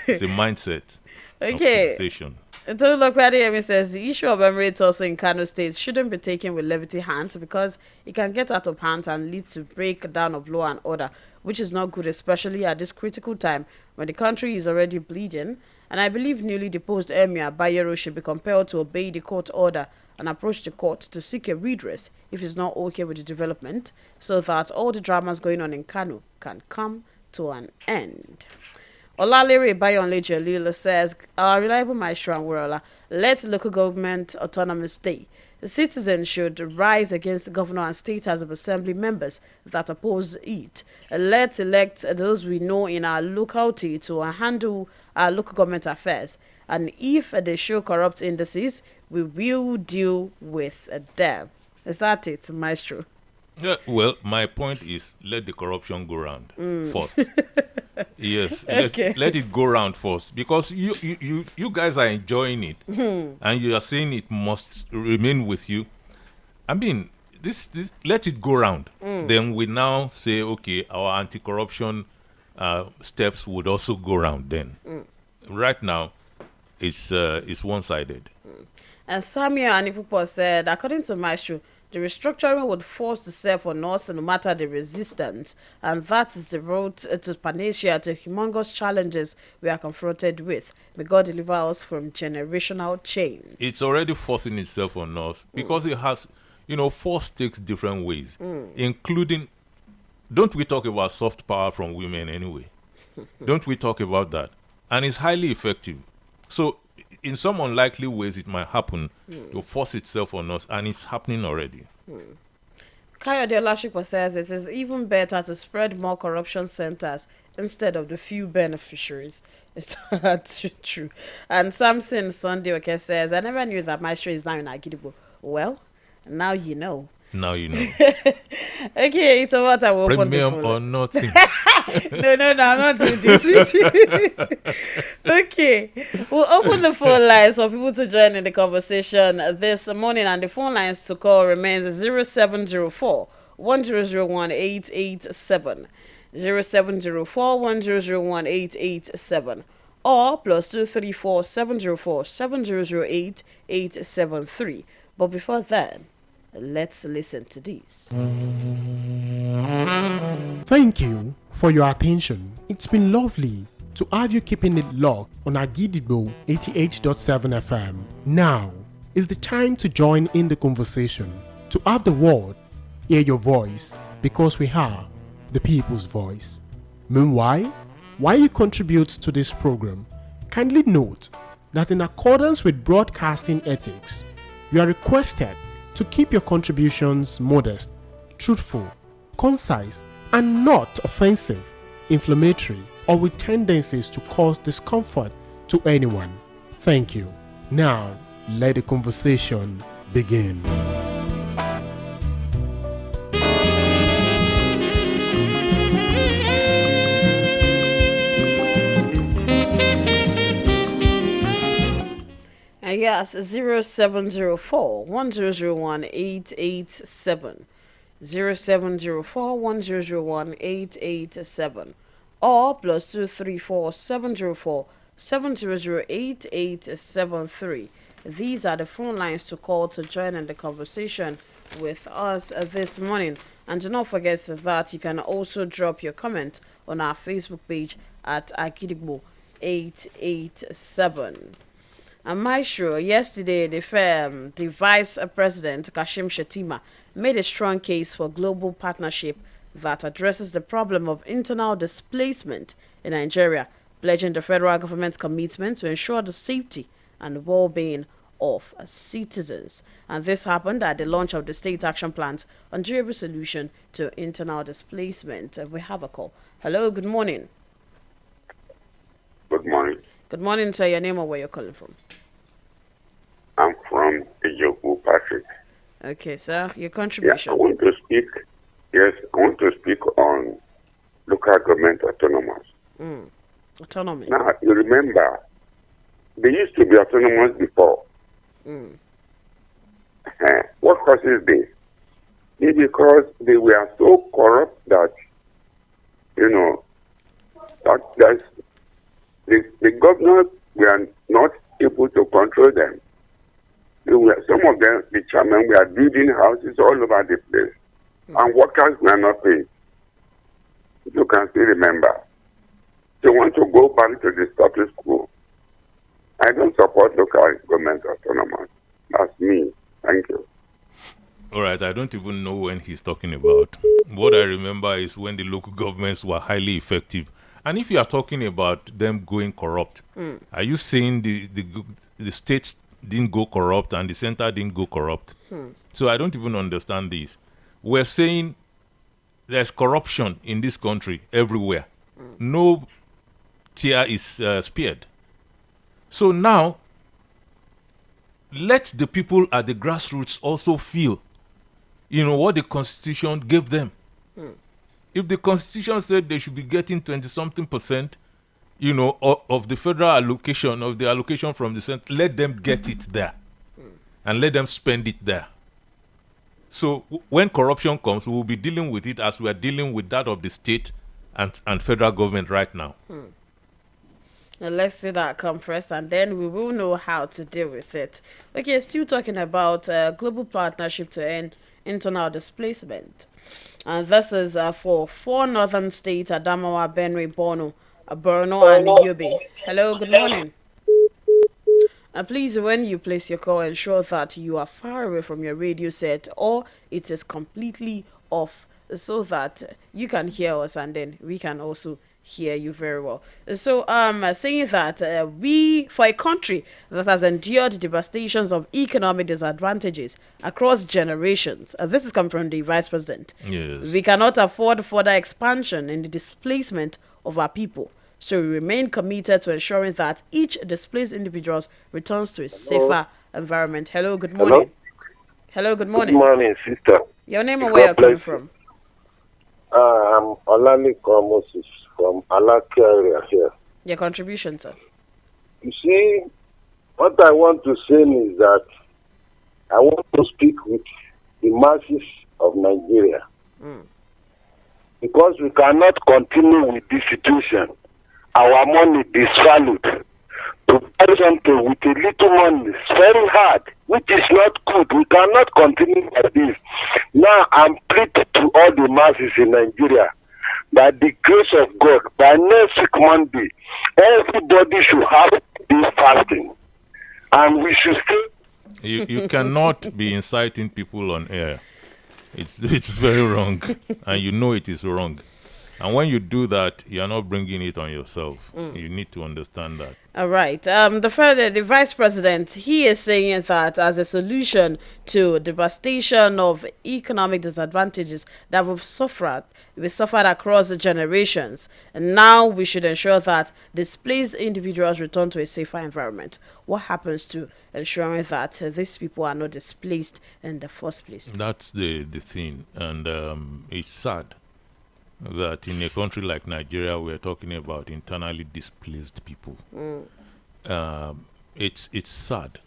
It's a mindset. Okay. Of fixation. Tolu Lokwadi says the issue of Emirates also in Kano State shouldn't be taken with levity hands because it can get out of hand and lead to breakdown of law and order, which is not good, especially at this critical time when the country is already bleeding. And I believe newly deposed Emir Bayero should be compelled to obey the court order and approach the court to seek a redress if he's not okay with the development, so that all the dramas going on in Kano can come to an end. Olalere Bayonle Jalil says, our reliable maestro and Wurala, let local government autonomy stay. The citizens should rise against the governor and state House of Assembly members that oppose it. Let's elect those we know in our locality to handle our local government affairs. And if they show corrupt indices, we will deal with them. Is that it, maestro? Yeah, well, my point is let the corruption go round first. Yes, Okay. let it go round first, because you guys are enjoying it, and you are saying it must remain with you. I mean, this let it go round. Then we now say, okay, our anti-corruption steps would also go round. Then, right now, it's one-sided. And Samuel Anipupo said, according to Maestro, the restructuring would force the self on us no matter the resistance, and that is the road to panacea to humongous challenges we are confronted with. May God deliver us from generational chains. It's already forcing itself on us because it has, force takes different ways, including, don't we talk about soft power from women anyway? Don't we talk about that? And it's highly effective. So in some unlikely ways it might happen to force itself on us, and it's happening already. Kayode Olashipo says it is even better to spread more corruption centers instead of the few beneficiaries. Is that true? And Samson Sunday Oke says, I never knew that Maestro is now in Agidigbo. Well, now you know. Now you know. Okay, it's about I will open the Premium phone. or nothing. No, I'm not doing this with you. Okay, we'll open the phone lines for people to join in the conversation this morning, and the phone lines to call remains 0704 1001 887, 0704 1001 887, or +234 704 7008 873. But before that, let's listen to this. Thank you for your attention. It's been lovely to have you keeping it locked on Agidigbo 88.7 FM. Now is the time to join in the conversation. to have the world hear your voice because we are the people's voice. Meanwhile, while you contribute to this program, kindly note that in accordance with broadcasting ethics, you are requested to keep your contributions modest, truthful, concise, and not offensive, inflammatory, or with tendencies to cause discomfort to anyone. Thank you. Now, let the conversation begin. Yes, 0704 1001 887. 0704 1001 887. Or plus 234 704 700 8873. These are the phone lines to call to join in the conversation with us this morning. And do not forget that you can also drop your comment on our Facebook page at Akidigbo 887. And Maestro, yesterday the Vice President Kashim Shettima made a strong case for global partnership that addresses the problem of internal displacement in Nigeria, pledging the federal government's commitment to ensure the safety and well-being of citizens. And this happened at the launch of the State Action Plans on Durable Solution to Internal Displacement. We have a call. Hello, good morning. Good morning. Good morning, sir. Your name or where you're calling from? I'm from Ijoku, Patrick. Okay, sir. Your contribution. I want to speak. Yes, I want to speak on local government autonomous. Autonomy. Now, you remember, they used to be autonomous before. What causes this? It's because they were so corrupt that, that the governors were not able to control them. Some of them, the chairmen, were building houses all over the place. And workers were not paid. You can still remember. They want to go back to the status quo. I don't support local government autonomous. That's me. Thank you. All right, I don't even know when he's talking about. What I remember is when the local governments were highly effective. And if you are talking about them going corrupt, are you saying the states didn't go corrupt and the center didn't go corrupt? So I don't even understand this. We're saying there's corruption in this country everywhere. No tier is spared. So now, let the people at the grassroots also feel, what the Constitution gave them. If the Constitution said they should be getting 20-something%, of the federal allocation, of the allocation from the center, let them get it there. And let them spend it there. So when corruption comes, we will be dealing with it as we are dealing with that of the state and federal government right now. Now let's see that come first, and then we will know how to deal with it. Okay, still talking about global partnership to end internal displacement. And this is for 4 northern states, Adamawa, Benue, Borno, and Yobe. Hello, good morning. Please, when you place your call, ensure that you are far away from your radio set or it is completely off so that you can hear us and then we can also hear you very well. So, saying that we, for a country that has endured devastations of economic disadvantages across generations, this is coming from the Vice President. Yes. We cannot afford further expansion in the displacement of our people. So we remain committed to ensuring that each displaced individual returns to a safer environment. Hello, good morning. Hello, good morning. Good morning, sister. Your name and where you're coming from? I'm Olamide Moses from Alaki area here. Your contribution, sir. You see, what I want to say is that I want to speak with the masses of Nigeria. Because we cannot continue with this situation. Our money is valued. To buy something with a little money is very hard, which is not good. We cannot continue like this. Now I'm pleading to all the masses in Nigeria, by the grace of God, by next week Monday, everybody should have this fasting. And we should stay You cannot be inciting people on air. It's very wrong, and you know it is wrong. And when you do that, you are not bringing it on yourself. You need to understand that. All right. The vice president, he is saying that as a solution to devastation of economic disadvantages that we suffered across the generations, and now we should ensure that displaced individuals return to a safer environment. What happens to ensuring that these people are not displaced in the first place? That's the thing, and it's sad that in a country like Nigeria, we're talking about internally displaced people. It's sad,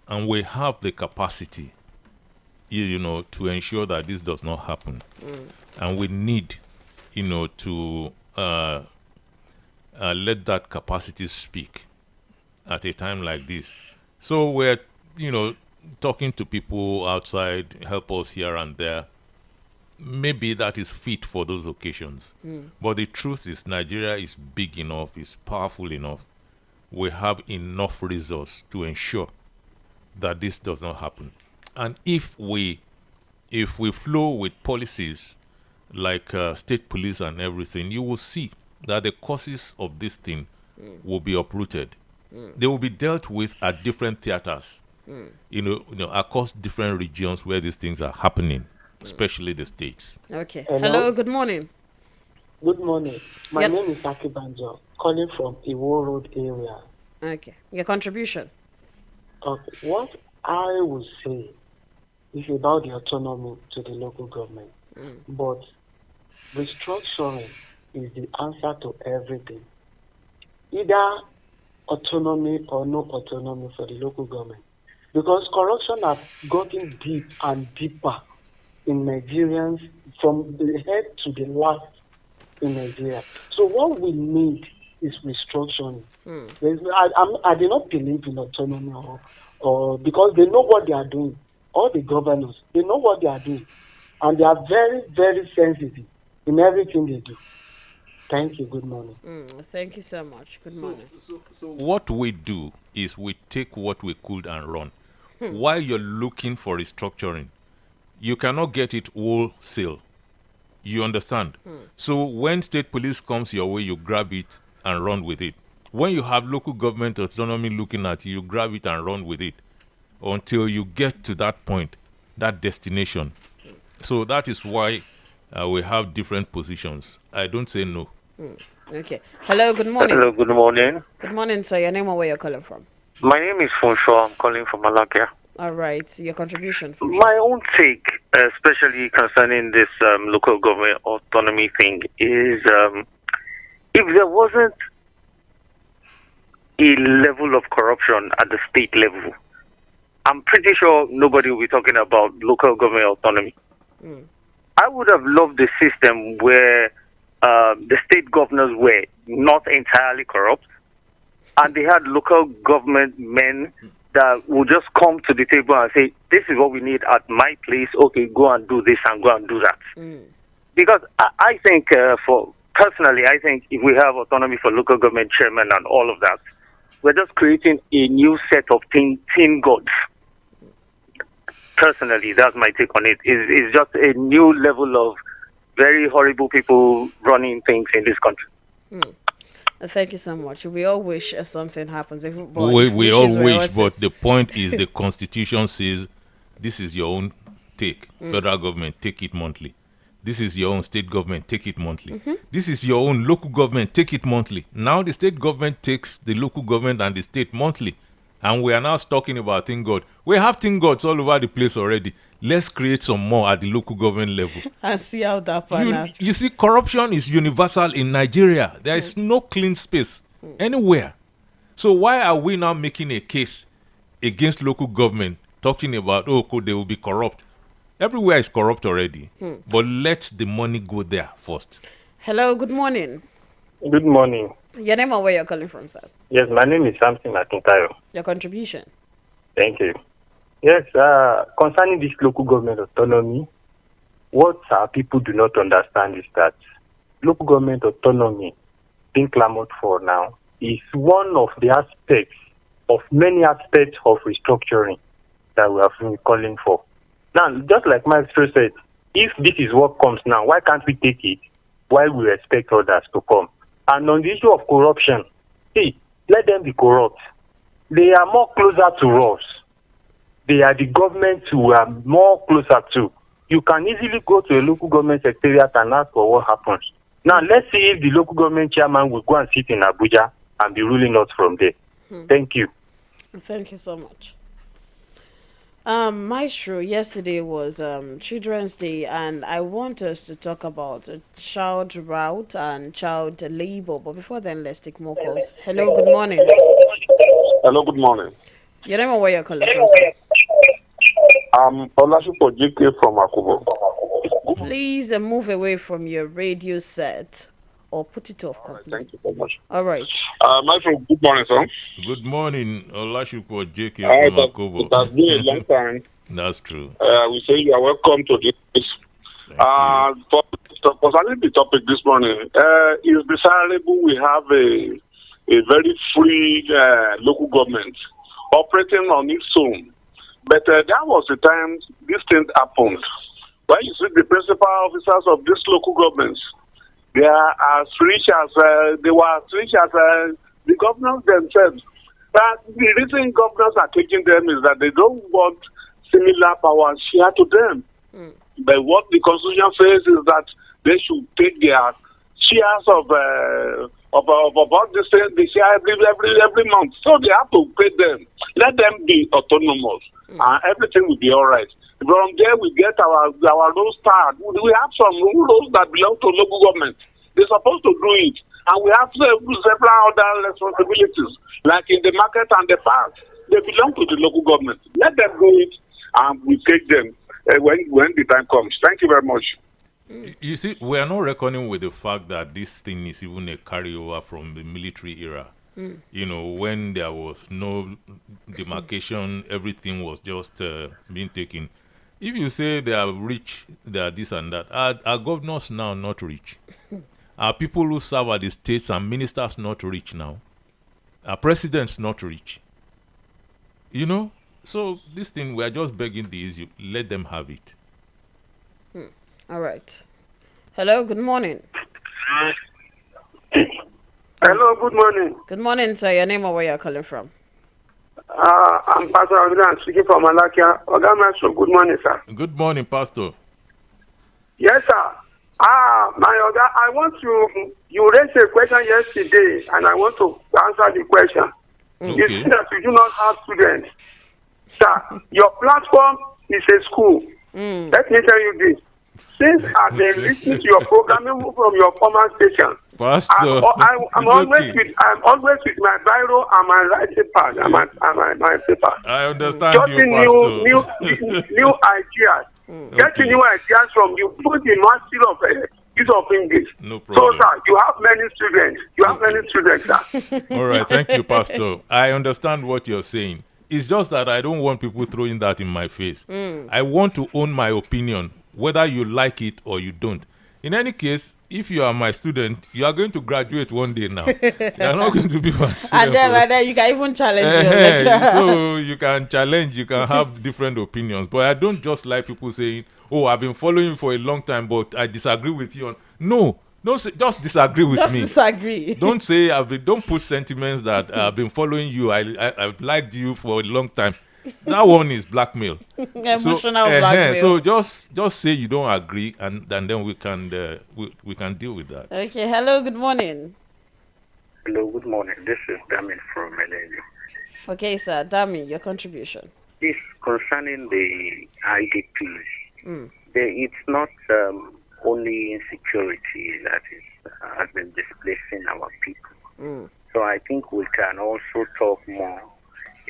and we have the capacity, to ensure that this does not happen, and we need, to let that capacity speak at a time like this. So we're, talking to people outside, help us here and there. Maybe that is fit for those occasions. But the truth is, Nigeria is big enough, is powerful enough. We have enough resource to ensure that this does not happen. And if we flow with policies like state police and everything, you will see that the causes of this thing will be uprooted. They will be dealt with at different theaters, across different regions where these things are happening. Especially the states. Okay. Hello, good morning. Good morning. My name is Aki Banjo, calling from Iwo Road area. Okay. Your contribution. Okay. What I would say is about the autonomy to the local government. But restructuring is the answer to everything. Either autonomy or no autonomy for the local government. Because corruption has gotten deep and deeper in Nigerians, from the head to the last in Nigeria. So what we need is restructuring. I do not believe in autonomy or because they know what they are doing. All the governors, they know what they are doing. And they are very, very sensitive in everything they do. Thank you. Good morning. Thank you so much. Good morning. So what we do is we take what we could and run. While you're looking for restructuring, you cannot get it wholesale. You understand? So when state police comes your way, you grab it and run with it. When you have local government autonomy looking at you, you grab it and run with it until you get to that point, that destination. So that is why we have different positions. I don't say no. Okay. Hello, good morning. Hello, good morning. Good morning, sir. Your name and where you're calling from? My name is Fonsho. I'm calling from Malakia. All right. Your contribution. My own take, especially concerning this local government autonomy thing, is if there wasn't a level of corruption at the state level, I'm pretty sure nobody will be talking about local government autonomy. I would have loved a system where the state governors were not entirely corrupt, and they had local government men that will just come to the table and say, this is what we need at my place. Okay, go and do this and go and do that. Because I think, personally, I think if we have autonomy for local government chairman and all of that, we're just creating a new set of teen gods. Personally, that's my take on it. It's just a new level of very horrible people running things in this country. Thank you so much. We all wish something happens. We all wish, but the point is the Constitution says this is your own take. Federal government, take it monthly. This is your own state government, take it monthly. This is your own local government, take it monthly. Now the state government takes the local government and the state monthly. And we are now talking about Thing God. We have Thing Gods all over the place already. Let's create some more at the local government level. And see how that pans out. You see, corruption is universal in Nigeria. There is no clean space anywhere. So why are we now making a case against local government, talking about, they will be corrupt? Everywhere is corrupt already. But let the money go there first. Hello, good morning. Good morning. Your name and where you're calling from, sir? Yes, my name is Samson Akintayo. Your contribution. Thank you. Yes, concerning this local government autonomy, what people do not understand is that local government autonomy being clamored for now is one of the aspects of many aspects of restructuring. that we have been calling for. Now, just like Maestro said, if this is what comes now, why can't we take it while we expect others to come? And on the issue of corruption, see, let them be corrupt. They are more closer to us. They are the government we are more closer to. You can easily go to a local government secretariat and ask for what happens. Now, let's see if the local government chairman will go and sit in Abuja and be ruling us from there. Thank you. Thank you so much. Maestro, yesterday was Children's Day, and I want us to talk about child route and child labor. But before then, let's take more calls. Hello, good morning. Hello, good morning. Your name and where you're calling from, sir? I'm Olasipo JK from Akubo. Please move away from your radio set or put it off completely. Thank you very much. All right. My friend, good morning, sir. Good morning, Olasipo JK from Akobo. It has been a long time. That's true. We say you are welcome to this. Concerning the topic this morning, it's desirable we have a very free local government operating on its own. But there was a time this thing happened. When you see the principal officers of these local governments, they are as rich as the governors themselves. But the reason governors are taking them is that they don't want similar powers shared to them. But what the constitution says is that they should take their shares of all this thing they share every month. So they have to pay them. Let them be autonomous, and everything will be all right. From there, we get our roles started. We have some roles that belong to local government. They're supposed to do it, and we have several other responsibilities, like in the market and the park. They belong to the local government. Let them do it, and we take them when the time comes. Thank you very much. You see, we are not reckoning with the fact that this thing is even a carryover from the military era. You know, when there was no demarcation, everything was just being taken. If you say they are rich, they are this and that, are governors now not rich? Are people who serve at the states and ministers not rich now? Are presidents not rich? You know? So this thing, we are just begging the issue. Let them have it. All right. Hello, good morning. Hello, good morning. Good morning, sir. Your name or where you're calling from? I'm Pastor Avilan speaking from Malakia. Good morning, sir. Good morning, Pastor. Yes, sir. My Oga, I want you raised a question yesterday, and I want to answer the question. Okay. You see that you do not have students. Sir, your platform is a school. Let me tell you this. Since I've been listening to your programming from your former station, Pastor, I'm always with my biro and my writing pad and my paper. I understand just you, Pastor. New ideas. Getting new ideas from you. Put the master of use of English. No problem. So, sir, you have many students. Sir. All right, thank you, Pastor. I understand what you're saying. It's just that I don't want people throwing that in my face. I want to own my opinion, whether you like it or you don't. In any case, if you are my student, you are going to graduate one day now. You are not going to be my student. And then you can even challenge your lecturer. So you can challenge, you can have different opinions. But I don't just like people saying, oh, I've been following you for a long time, but I disagree with you. No, don't say, just disagree with me. Disagree. Don't say, don't put sentiments that I've been following you. I've liked you for a long time. That one is blackmail. Emotional blackmail. So just say you don't agree, and then we can deal with that. Okay. Hello. Good morning. Hello. Good morning. This is Dami from Melanie. Okay, sir. Dami, your contribution. This concerning the IDPs. It's not only insecurity that has been displacing our people. So I think we can also talk more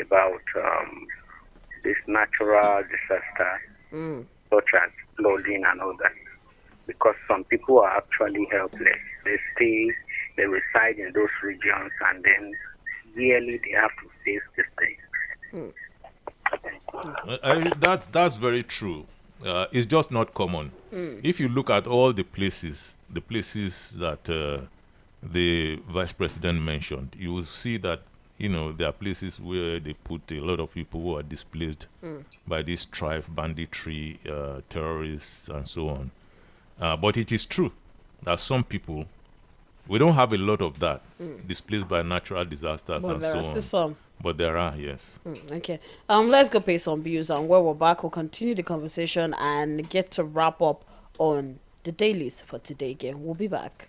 about this natural disaster, such as flooding and all that, because some people are actually helpless. They reside in those regions, and then yearly they have to face this thing. That's very true. It's just not common. If you look at all the places that the vice president mentioned, you will see that there are places where they put a lot of people who are displaced by this strife, banditry, terrorists, and so on. But it is true that some people, we don't have a lot of that, displaced by natural disasters But and there so are on. still some. But there are, yes. Okay. Let's go pay some bills, and when we're back, we'll continue the conversation and get to wrap up on the dailies for today again. We'll be back.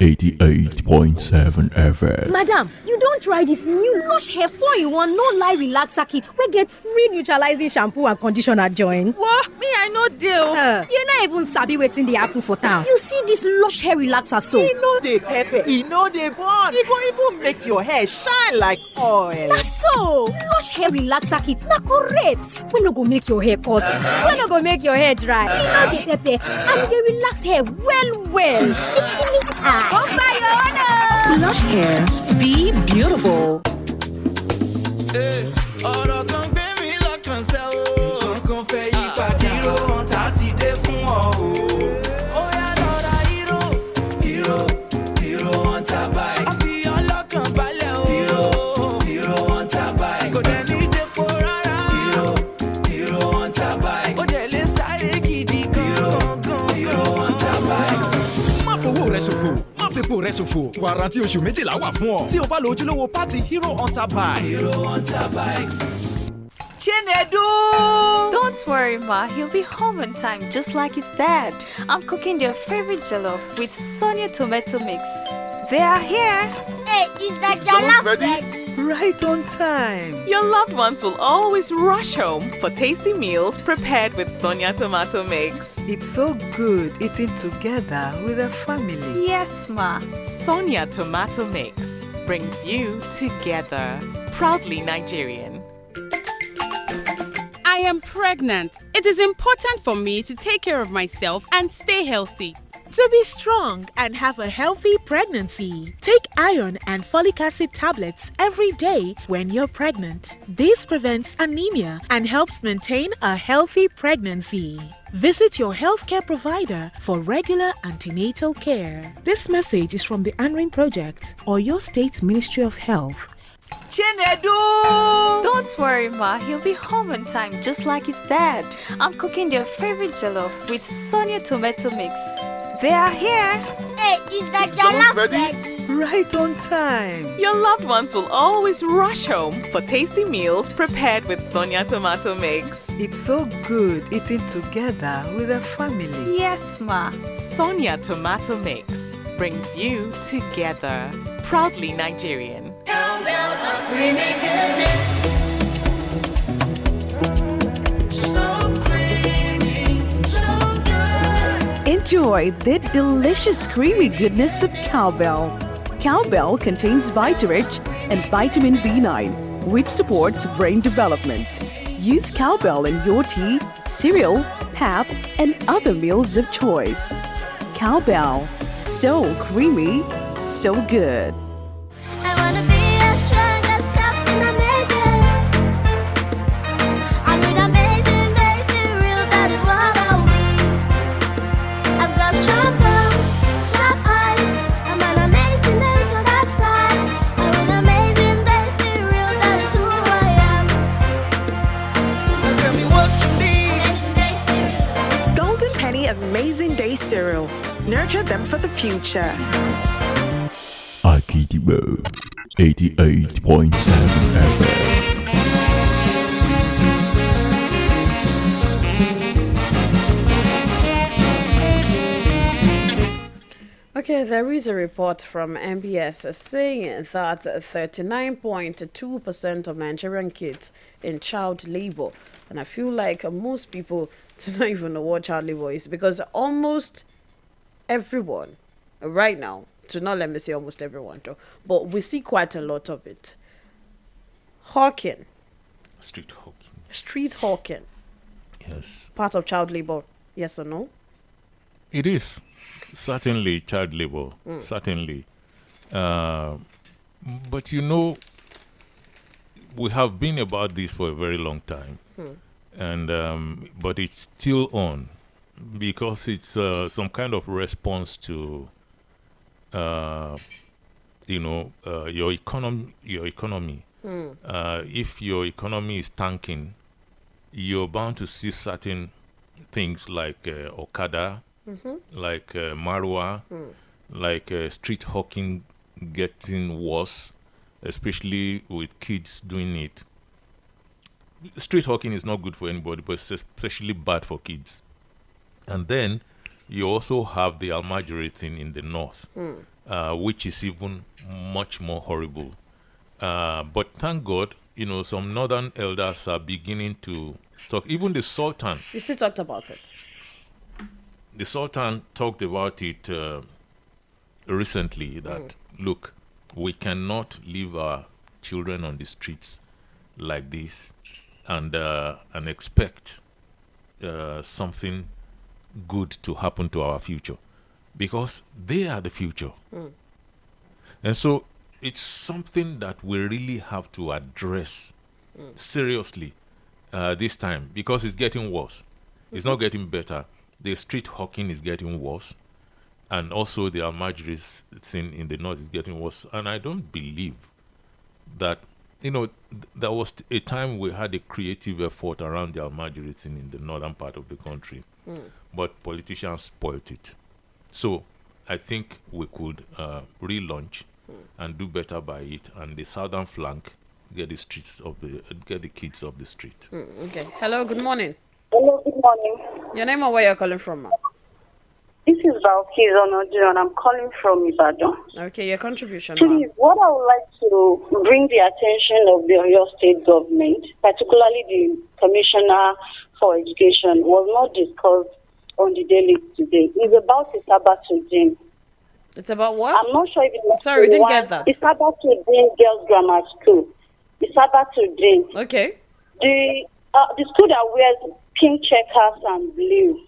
88.7 FM. Madam, you don't try this new Lush Hair 4-in-1 no lie relaxer kit. We get free neutralizing shampoo and conditioner join. What? Me, I no deal. You not even sabi wetin dey happen for town. You see this Lush Hair relaxer so? E no dey pepper, e no dey burn. E go even make your hair shine like oil. That's so. Lush Hair relaxer kit na correct. We no go make your hair cut. We no go make your hair dry. E no dey pepper and e dey relax hair well. Come by your own. Lush Hair. Be beautiful. ọ̀rọ̀ kan gbé mi lọ́kàn sẹ́ o. kankan fẹ́ yí padà. hero hunter ti dé fún ọ o. ó yá lọ ra hero hunter bike. àfi ọlọ́kàn balẹ̀ o. hero hunter bike. kò dẹ̀ ní jẹ́pọ̀ rárá. hero hunter bike. ó dẹ̀ lè sáré gidi gan-an. hero hunter bike. má fowó rẹ ṣòfò má fepo rẹ ṣòfò wàrántí oṣù méjìlá wà fún ọ tí o bá lo ojúlówó pátì hero hunter bike. hero hunter bike. Chinedu! Don't worry, Ma. He'll be home on time, just like his dad. I'm cooking their favorite jollof with Sonia tomato mix. They are here. Hey, is that jollof ready? Right on time. Your loved ones will always rush home for tasty meals prepared with Sonia tomato mix. It's so good eating together with a family. Yes, Ma. Sonia tomato mix brings you together. Proudly Nigerian. I am pregnant. It is important for me to take care of myself and stay healthy. To be strong and have a healthy pregnancy, take iron and folic acid tablets every day when you're pregnant. This prevents anemia and helps maintain a healthy pregnancy. Visit your healthcare provider for regular antenatal care. This message is from the ANRIN Project or your state's Ministry of Health. Chinedu! Don't worry, Ma. He'll be home on time, just like his dad. I'm cooking their favorite jollof with Sonia tomato mix. They are here. Hey, is that jollof ready? Right on time. Your loved ones will always rush home for tasty meals prepared with Sonia tomato mix. It's so good eating together with a family. Yes, Ma. Sonia tomato mix brings you together. Proudly Nigerian. Enjoy the delicious creamy goodness of cowbell. Cowbell contains Vitarich and vitamin B9, which supports brain development. Use cowbell in your tea, cereal, pap, and other meals of choice. Cowbell, so creamy, so good. I wanna be as strong as Captain Amazing. I need amazing day cereal, that is what I'll be. I've got strong bones, sharp eyes. I'm an amazing day, so that's right. I want amazing day cereal, that is who I am. Now tell me what you need. Amazing day cereal. Golden Penny Amazing Day cereal. Nurture them for the future. Akidibo 88.7 FM. Okay, there is a report from MBS saying that 39.2% of Nigerian kids in child labor, and I feel like most people do not even know what child labor is, because almost everyone right now, to not let me say almost everyone though, but we see quite a lot of it. Hawking. Street hawking. Street hawking. Yes. Part of child labor, yes or no? It is. Certainly child labor. Certainly. But you know, we have been about this for a very long time. And but it's still on because it's some kind of response to your economy. If your economy is tanking, you're bound to see certain things like Okada, like Marwa, like street hawking getting worse, especially with kids doing it. Street hawking is not good for anybody, but it's especially bad for kids. And then you also have the Almajiri thing in the north, which is even much more horrible. But thank God, some northern elders are beginning to talk. Even the Sultan. You still talked about it. The Sultan talked about it recently that, look, we cannot leave our children on the streets like this and expect something good to happen to our future, because they are the future. And so it's something that we really have to address seriously this time, because it's getting worse. It's not getting better. The street hawking is getting worse, and also the Almajiri thing in the north is getting worse. And I don't believe that, there was a time we had a creative effort around the Almajiri thing in the northern part of the country, but politicians spoilt it. So I think we could relaunch and do better by it, and the southern flank get the kids off the street. Okay. Hello, good morning. Hello, good morning. Your name and where you're calling from, ma'am? This is Valkyrie Onodio, and I'm calling from Ibadan. Okay, your contribution, Please, ma'am. what I would like to bring the attention of the Oyo State government, particularly the Commissioner for Education, was not discussed on the daily today. It's about Isabatuddin. It's about what? I'm not sure if it's... Sorry, we didn't get that. Isabatuddin Girls Grammar School. Isabatuddin. Okay. The school that wears pink checkers and blue.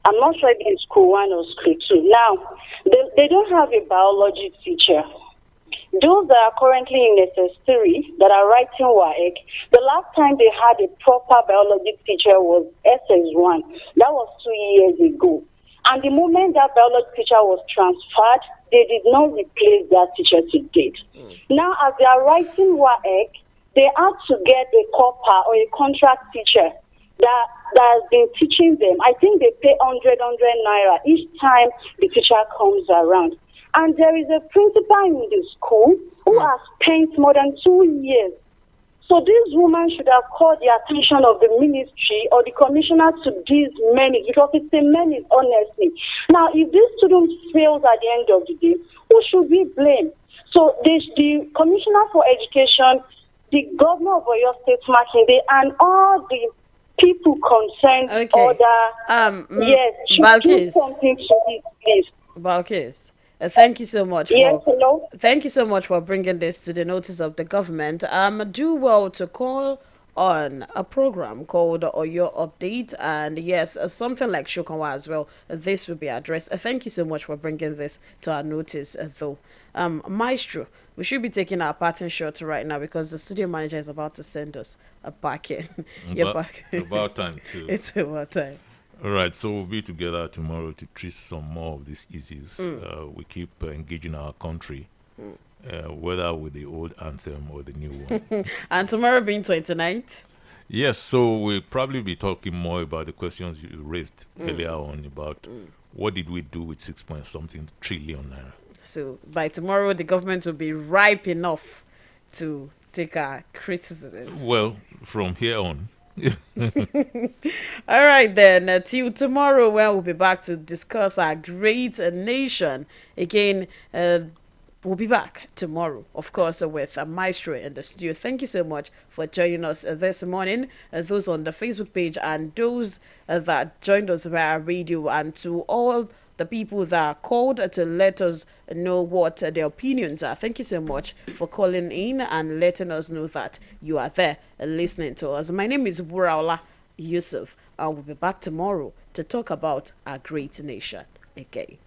I'm not sure if it's school 1 or school 2. Now, they don't have a biology teacher. Those that are currently in SS3 that are writing WAEC, the last time they had a proper biology teacher was SS1. That was 2 years ago. And the moment that biology teacher was transferred, they did not replace that teacher to date. Now, as they are writing WAEC, they have to get a copper or a contract teacher that has been teaching them. I think they pay 100 naira each time the teacher comes around. And there is a principal in the school who has spent more than 2 years. So this woman should have called the attention of the ministry or the commissioner to this menace, because it's a menace, honestly. Now, if this student fails at the end of the day, who should we blame? So the commissioner for education, the governor of Oyo State, Makinde, and all the people concerned, yes, should do something to this, please. Balkis, thank you so much. Hello. Thank you so much for bringing this to the notice of the government. Do well to call on a program called Oyo Update, and yes, something like Shokanwa as well. This will be addressed. Thank you so much for bringing this to our notice, though. Maestro, we should be taking our parting shot right now because the studio manager is about to send us a packet. About time too. It's about time. All right, so we'll be together tomorrow to treat some more of these issues. We keep engaging our country, whether with the old anthem or the new one. And tomorrow being 29th? Yes, so we'll probably be talking more about the questions you raised earlier on about what did we do with 6-point-something trillion naira. So by tomorrow, the government will be ripe enough to take our criticisms. Well, from here on. All right then, till tomorrow, where we'll be back to discuss our great nation again. We'll be back tomorrow, of course, with a maestro in the studio. Thank you so much for joining us this morning, those on the Facebook page and those that joined us via radio, and to all the people that called to let us know what their opinions are. Thank you so much for calling in and letting us know that you are there listening to us. My name is Buraola Yusuf. I will be back tomorrow to talk about our great nation again.